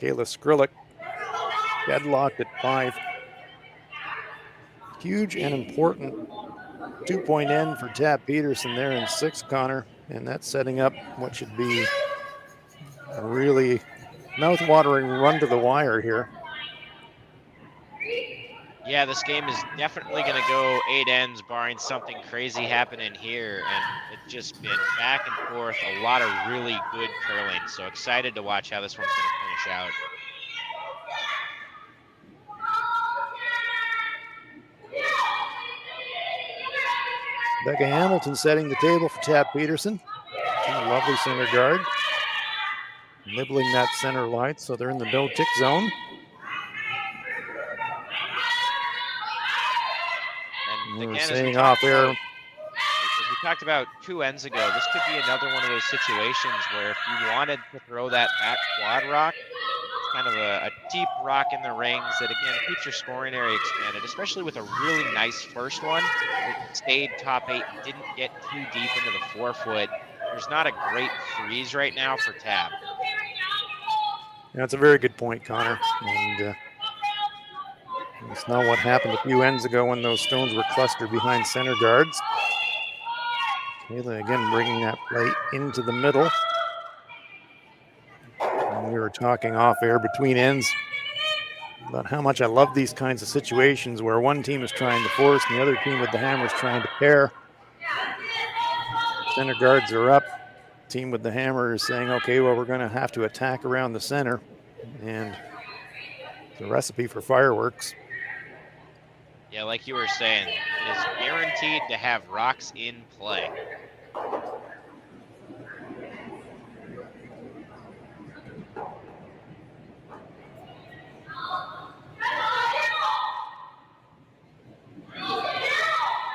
Kayla Skrlik, deadlocked at 5. Huge and important 2-point end for Tabitha Peterson there in 6, Connor. And that's setting up what should be a really mouth-watering run to the wire here. Yeah, this game is definitely going to go 8 ends, barring something crazy happening here. And it's just been back and forth, a lot of really good curling. So excited to watch how this one's going to finish out. Becca Hamilton setting the table for Tabitha Peterson. A lovely center guard. Nibbling that center line, so they're in the no-tick zone. And we were again, saying off air. As we talked about 2 ends ago, this could be another one of those situations where if you wanted to throw that back quad rock, it's kind of a deep rock in the rings that, again, keeps your scoring area expanded, especially with a really nice first one that stayed top 8 and didn't get too deep into the 4-foot. There's not a great freeze right now for Tab. That's a very good point, Connor. And it's not what happened a few ends ago when those stones were clustered behind center guards. Kayla again bringing that play into the middle. And we were talking off air between ends about how much I love these kinds of situations where one team is trying to force and the other team with the hammer is trying to pair. Center guards are up. Team with the hammer is saying, okay, well, we're going to have to attack around the center. And it's a recipe for fireworks. Yeah, like you were saying, it is guaranteed to have rocks in play.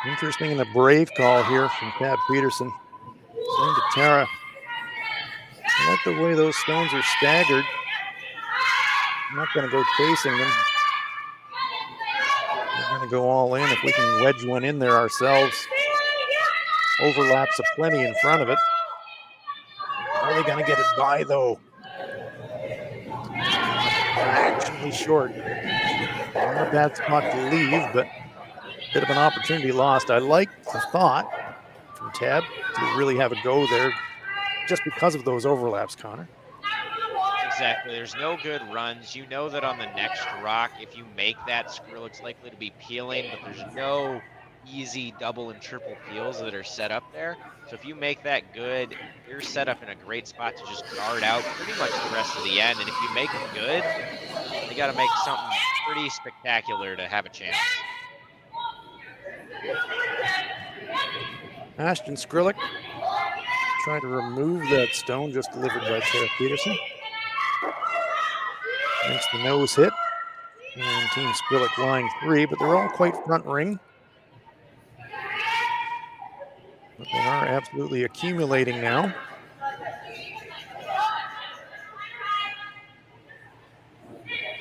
Interesting in the brave call here from Tabitha Peterson. Saying to Tara, I like the way those stones are staggered. I'm not going to go chasing them. We're going to go all in. If we can wedge one in there ourselves, overlaps aplenty in front of it. Are they going to get it by, though? Actually short. Not a bad spot to leave, but a bit of an opportunity lost. I like the thought from Tab to really have a go there just because of those overlaps, Connor. Exactly. There's no good runs. You know that on the next rock, if you make that, Skrlik's likely to be peeling, but there's no easy double and triple peels that are set up there. So if you make that good, you're set up in a great spot to just guard out pretty much the rest of the end. And if you make them good, you got to make something pretty spectacular to have a chance. Ashton Skrlik trying to remove that stone just delivered by Tabitha Peterson. Makes the nose hit. And Team Skrlik line 3, but they're all quite front ring. But they are absolutely accumulating now.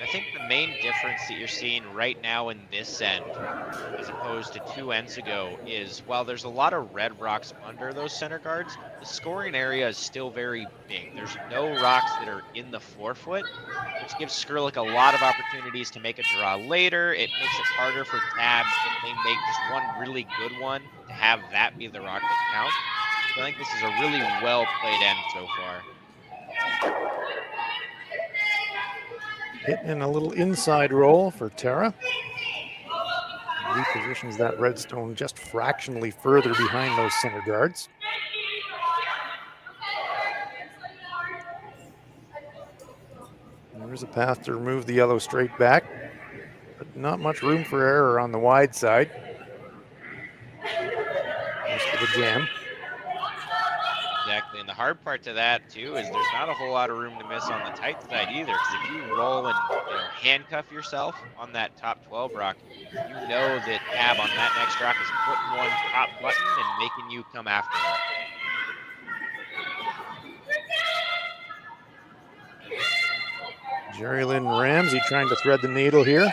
I think the main difference that you're seeing right now in this end, as opposed to 2 ends ago, is while there's a lot of red rocks under those center guards, the scoring area is still very big. There's no rocks that are in the 4-foot, which gives Skrlik a lot of opportunities to make a draw later. It makes it harder for Tab if they make just one really good one to have that be the rock that counts. So I think this is a really well played end so far. Hit in a little inside roll for Tara. Repositions that redstone just fractionally further behind those center guards. There's a path to remove the yellow straight back, but not much room for error on the wide side. Just for the jam. Exactly, and the hard part to that too is there's not a whole lot of room to miss on the tight side either, because if you roll and handcuff yourself on that top 12 rock, you know that Tab on that next rock is putting one top button and making you come after her. Jerry Lynn Ramsey trying to thread the needle here.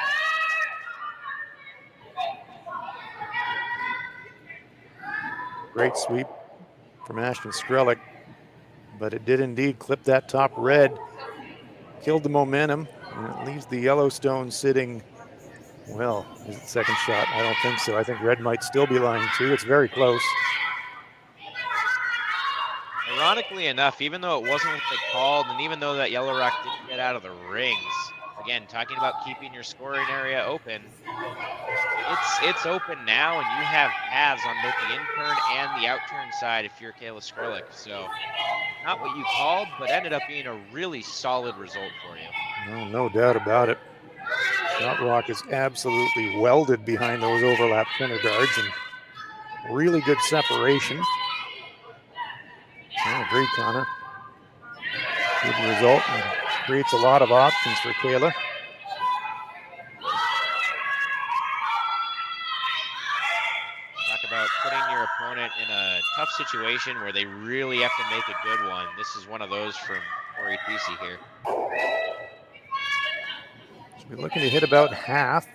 Great sweep from Ashton Skrlik, but it did indeed clip that top red, killed the momentum, and it leaves the Yellowstone sitting, well, is it second shot? I don't think so. I think red might still be lying 2. It's very close. Ironically enough, even though it wasn't what they called, and even though that yellow rock didn't get out of the rings, again, talking about keeping your scoring area open, it's open now, and you have paths on both the in-turn and the out-turn side if you're Kayla Skrlik. So, not what you called, but ended up being a really solid result for you. No doubt about it. Shot rock is absolutely welded behind those overlap center guards, and really good separation. I agree, Connor. Good result, and creates a lot of options for Kayla. Talk about putting your opponent in a tough situation where they really have to make a good one. This is one of those from Corey Thesey here. Should be looking to hit about half.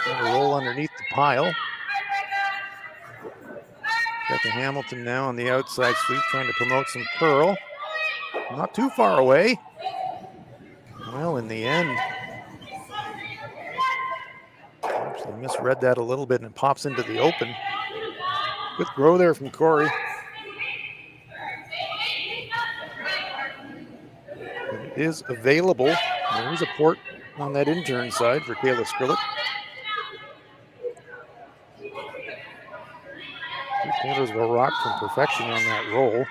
Trying to roll underneath the pile. Becca Hamilton now on the outside sweep, trying to promote some curl. Not too far away. Well, in the end, actually misread that a little bit, and it pops into the open. Good throw there from Corey. And it is available. There's a port on that in-turn side for Kayla Skrlik. 3/4 of a rock from perfection on that roll.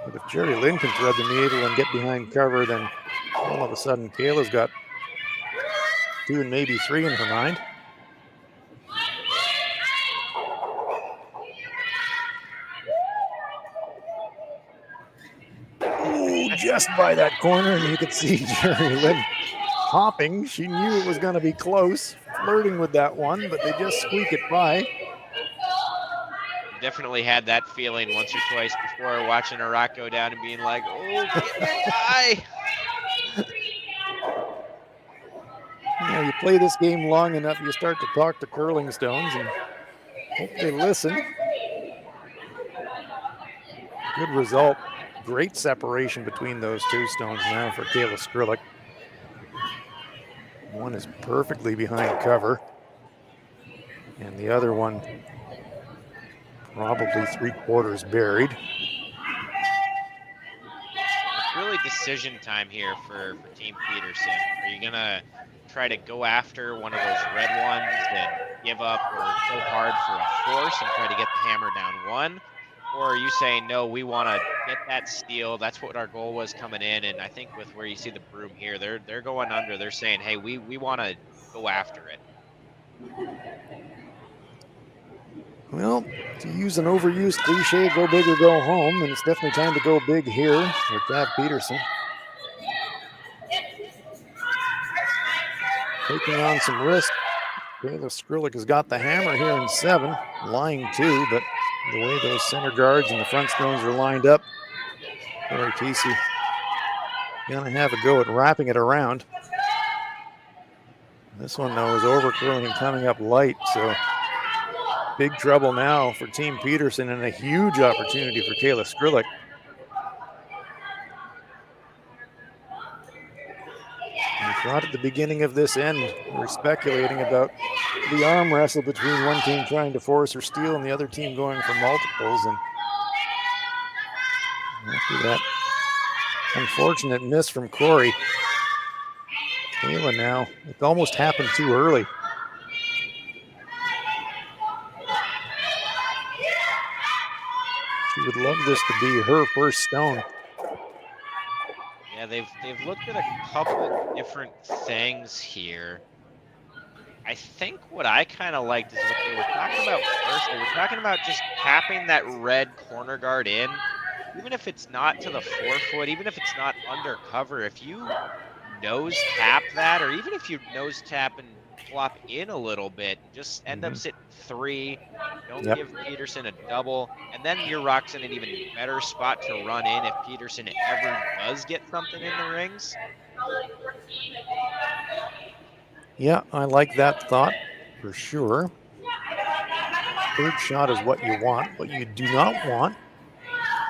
But if Jerry Lynn can thread the needle and get behind cover, then all of a sudden Kayla's got 2 and maybe 3 in her mind. Ooh, just by that corner, and you could see Jerry Lynn hopping. She knew it was going to be close, flirting with that one, but they just squeak it by. Definitely had that feeling once or twice before, watching a rock go down and being like, oh, get that guy. You know, you play this game long enough, you start to talk to curling stones and hope they listen. Good result. great separation between those two stones now for Kayla Skrlik. One is perfectly behind cover, and the other one probably 3/4 buried. It's really decision time here for Team Peterson. Are you going to try to go after one of those red ones and give up or go hard for a force and try to get the hammer down one? Or are you saying, no, we want to get that steal? That's what our goal was coming in. And I think with where you see the broom here, they're going under. They're saying, hey, we want to go after it. Well, to use an overused cliche, go big or go home, and it's definitely time to go big here for Tab Peterson. Taking on some risk. Kayla Skrlik has got the hammer here in 7, lying 2, but the way those center guards and the front stones are lined up, Corey Casey gonna have a go at wrapping it around. This one, though, is overcurling and coming up light, so big trouble now for Team Peterson and a huge opportunity for Kayla Skrlik. We thought at the beginning of this end, we were speculating about the arm wrestle between one team trying to force or steal and the other team going for multiples. And after that unfortunate miss from Corey, Kayla now, it almost happened too early. She would love this to be her first stone. Yeah, they've looked at a couple different things here. I think what I kind of liked is what they were talking about first. They were talking about just tapping that red corner guard in, even if it's not to the forefoot, even if it's not undercover. If you nose tap that, or even if you nose tap and flop in a little bit, and just end up sitting 3, don't give Peterson a double, and then your rock's in an even better spot to run in if Peterson ever does get something in the rings. Yeah, I like that thought for sure. Third shot is what you want. What you do not want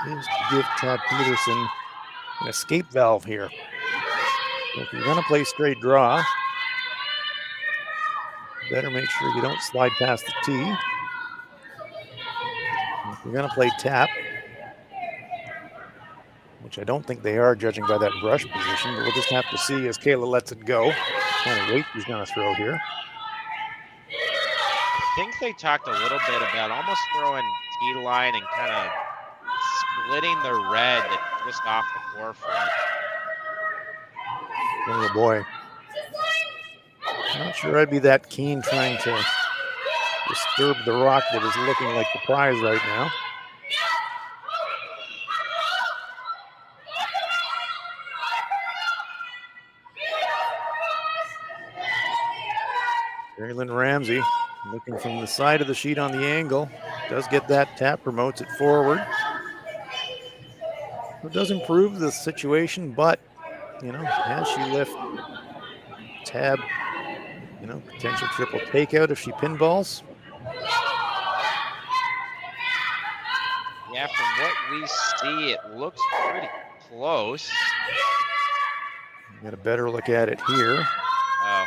is to give Tab Peterson an escape valve here. So if you're going to play straight draw, better make sure you don't slide past the tee. If you're going to play tap, which I don't think they are judging by that brush position, but we'll just have to see as Kayla lets it go. What kind of weight he's going to throw here. I think they talked a little bit about almost throwing tee line and kind of splitting the red just off the forefront. Oh boy. Not sure I'd be that keen trying to disturb the rock that is looking like the prize right now. Braylon Ramsey looking from the side of the sheet on the angle. Does get that tap, promotes it forward. It does improve the situation, but, you know, as she lift Tab, you know, potential triple takeout if she pinballs. Yeah, from what we see, it looks pretty close. Get a better look at it here. Oh.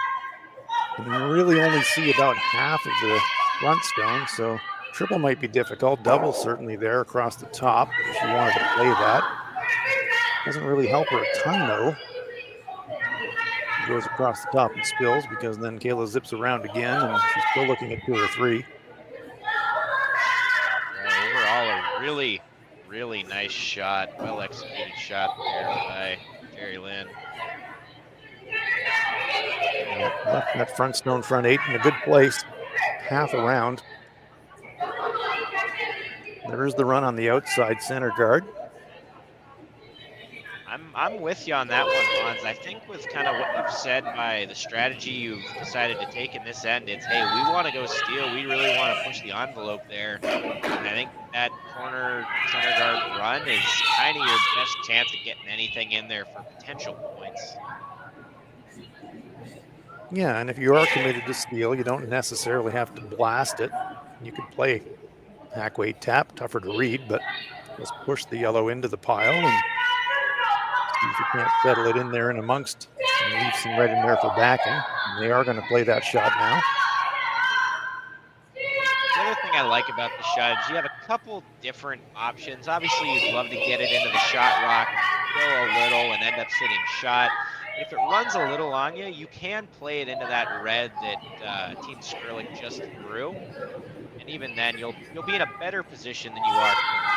You can really only see about half of the front stone, so triple might be difficult. Double certainly there across the top if she wanted to play that. Doesn't really help her a ton though. She goes across the top and spills because then Kayla zips around again and she's still looking at 2 or 3. Yeah, overall, a really, really nice shot. Well executed shot there by Jerry Lynn. Left that front stone front 8 in a good place, half around. There is the run on the outside center guard. I'm with you on that one, Hans. I think with kind of what you've said by the strategy you've decided to take in this end, it's, hey, we want to go steal. We really want to push the envelope there. And I think that corner center guard run is kind of your best chance at getting anything in there for potential points. Yeah, and if you are committed to steal, you don't necessarily have to blast it. You could play hack weight tap, tougher to read, but Just push the yellow into the pile and see if you can't settle it in there and amongst and leave some red in there for backing. And they are going to play that shot now. The other thing I like about the shot is you have a couple different options. Obviously, you'd love to get it into the shot rock, go a little, and end up sitting shot. But if it runs a little on you, you can play it into that red that Team Skrlik just threw. And even then, you'll be in a better position than you are currently.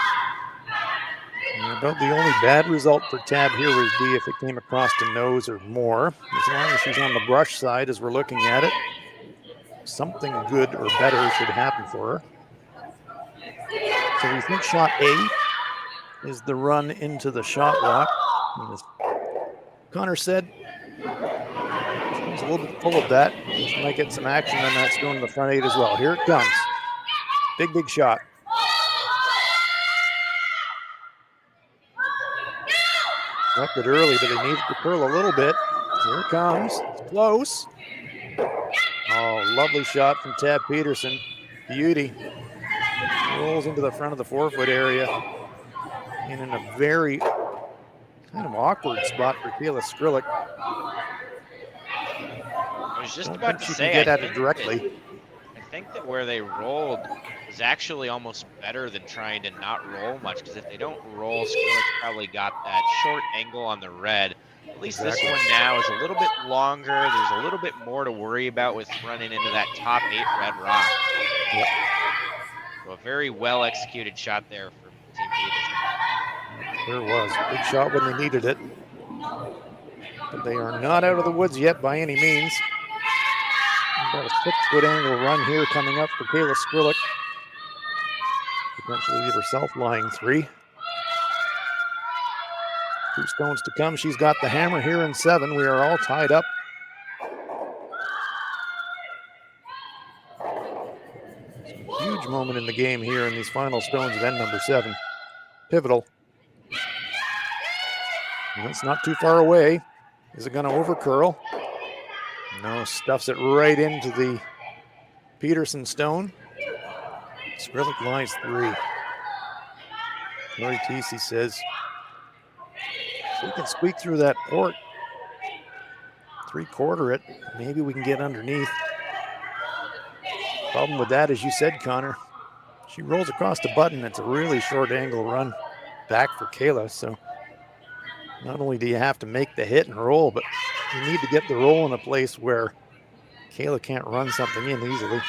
About the only bad result for Tab here would be if it came across to nose or more. As long as she's on the brush side as we're looking at it, something good or better should happen for her. So we think shot A is the run into the shot rock. And as Connor said, she's a little bit full of that. She might get some action on that stone in the front 8 as well. Here it comes. Big, big shot. Left it early, but they needed to curl a little bit. Here it comes. It's close. Oh, lovely shot from Tab Peterson. Beauty. Rolls into the front of the 4-foot area. And in a very kind of awkward spot for Kayla Skrlik. I was just about to say, get at it directly. I think that where they rolled is actually almost better than trying to not roll much, because if they don't roll, Skrlik probably got that short angle on the red. At least this one now is a little bit longer. There's a little bit more to worry about with running into that top 8 red rock. Yep. So a very well executed shot there from Team Peterson. There was. Big shot when they needed it. But they are not out of the woods yet by any means. About a 6-foot angle run here coming up for Kayla Skrlik. Potentially leave herself lying 3. 2 stones to come. She's got the hammer here in 7. We are all tied up. Huge moment in the game here in these final stones of end number 7. Pivotal. And it's not too far away. Is it going to overcurl? No, stuffs it right into the Peterson stone. Skrlik lies 3. Lori Tesey says, if we can squeak through that port, 3/4 it, maybe we can get underneath. Problem with that, as you said, Connor, she rolls across the button. It's a really short angle run back for Kayla. So not only do you have to make the hit and roll, but you need to get the roll in a place where Kayla can't run something in easily.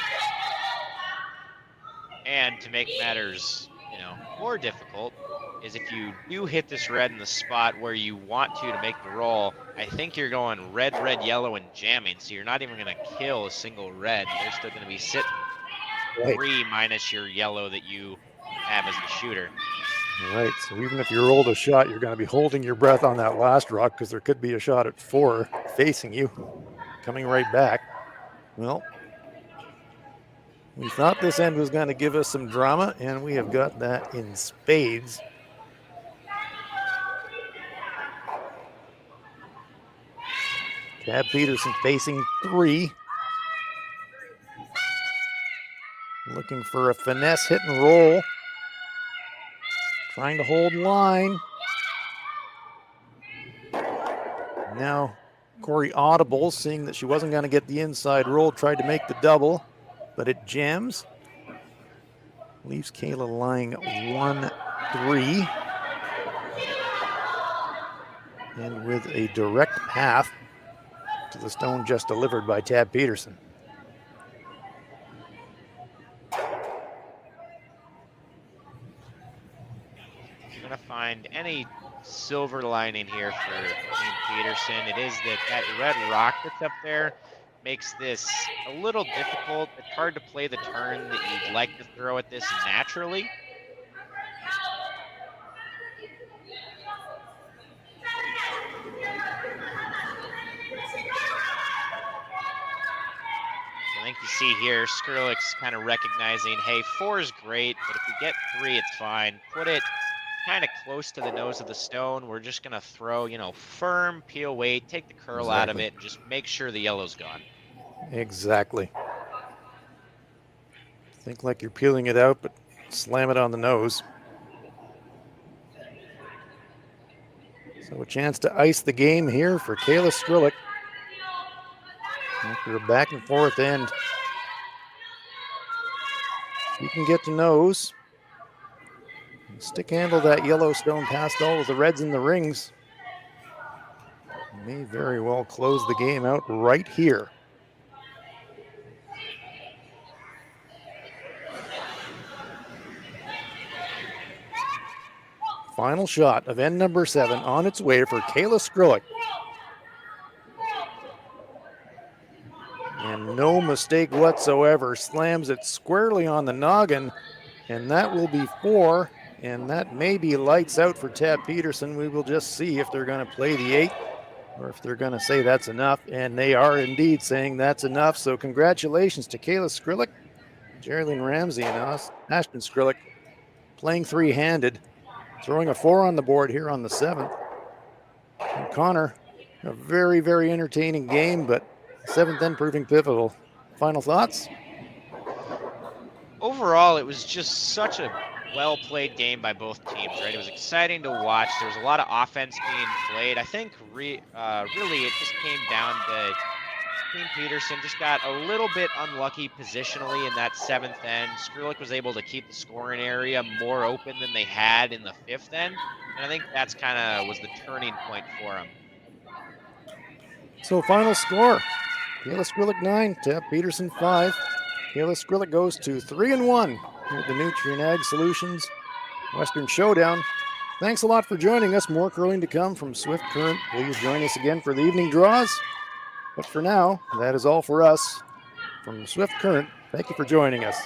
And to make matters, more difficult, is if you do hit this red in the spot where you want to make the roll, I think you're going red, red, yellow, and jamming. So you're not even going to kill a single red. They're still going to be sitting 3 minus your yellow that you have as the shooter. Right, so even if you rolled a shot, you're going to be holding your breath on that last rock because there could be a shot at 4 facing you, coming right back. Well, we thought this end was going to give us some drama, and we have got that in spades. Tab Peterson facing 3. Looking for a finesse hit and roll. Trying to hold line. Now Corey audible, seeing that she wasn't going to get the inside roll, tried to make the double, but it jams. Leaves Kayla lying 1-3. And with a direct path to the stone just delivered by Tab Peterson. You're going to find any silver lining here for Team Peterson. It is that red rock that's up there makes this a little difficult. It's hard to play the turn that you'd like to throw at this naturally. I think you see here, Skrlik's kind of recognizing, hey, 4 is great, but if we get 3, it's fine. Put it kind of close to the nose of the stone. We're just going to throw, firm, peel weight, take the curl out of it, and just make sure the yellow's gone. Exactly. Think like you're peeling it out, but slam it on the nose. So a chance to ice the game here for Kayla Skrlik after a back and forth end. She can get to nose. Stick handle that Yellowstone past all of the reds in the rings. May very well close the game out right here. Final shot of end number 7 on its way for Kayla Skrlik. And no mistake whatsoever, slams it squarely on the noggin, and that will be 4, and that may be lights out for Tab Peterson. We will just see if they're going to play the 8 or if they're going to say that's enough, and they are indeed saying that's enough. So congratulations to Kayla Skrlik, Geraldine Ramsey, and Ashton Skrlik playing three-handed, throwing a 4 on the board here on the 7th. And Connor, a very, very entertaining game, but 7th end proving pivotal. Final thoughts? Overall, it was just such a well-played game by both teams, right? It was exciting to watch. There was a lot of offense being played. I think really it just came down to Team Peterson just got a little bit unlucky positionally in that 7th end. Skrlik was able to keep the scoring area more open than they had in the 5th end, and I think that's kind of was the turning point for them. So final score, Kayla Skrlik 9, Tab Peterson 5. Kayla Skrlik goes to 3-1 with the Nutrien Ag Solutions Western Showdown. Thanks a lot for joining us. More curling to come from Swift Current. Please join us again for the evening draws. But for now, that is all for us. From Swift Current, thank you for joining us.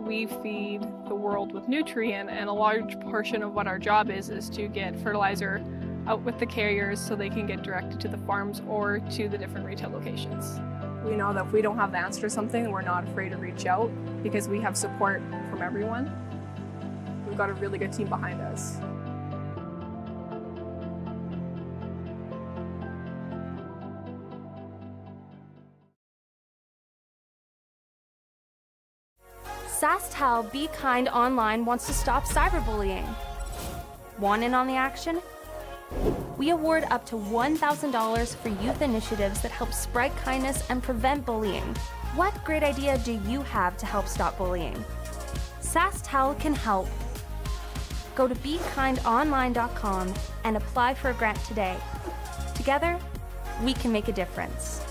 We feed the world with Nutrien, and a large portion of what our job is to get fertilizer out with the carriers so they can get directed to the farms or to the different retail locations. We know that if we don't have the answer to something, we're not afraid to reach out because we have support from everyone. We've got a really good team behind us. SaskTel Be Kind Online wants to stop cyberbullying. Want in on the action? We award up to $1,000 for youth initiatives that help spread kindness and prevent bullying. What great idea do you have to help stop bullying? SaskTel can help. Go to BeKindOnline.com and apply for a grant today. Together, we can make a difference.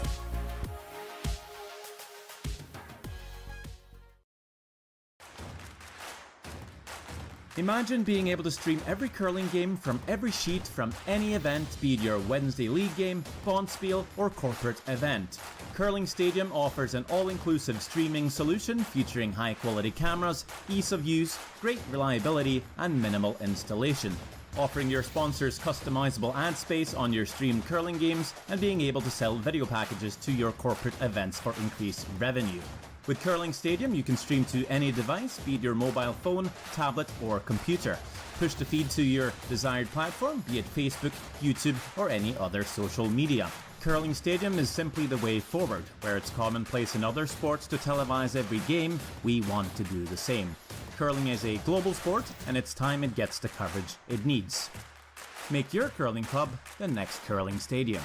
Imagine being able to stream every curling game from every sheet from any event, be it your Wednesday league game, bonspiel, or corporate event. Curling Stadium offers an all-inclusive streaming solution featuring high-quality cameras, ease of use, great reliability, and minimal installation. Offering your sponsors customizable ad space on your streamed curling games and being able to sell video packages to your corporate events for increased revenue. With Curling Stadium, you can stream to any device, be it your mobile phone, tablet, or computer. Push the feed to your desired platform, be it Facebook, YouTube, or any other social media. Curling Stadium is simply the way forward. Where it's commonplace in other sports to televise every game, we want to do the same. Curling is a global sport, and it's time it gets the coverage it needs. Make your curling club the next Curling Stadium.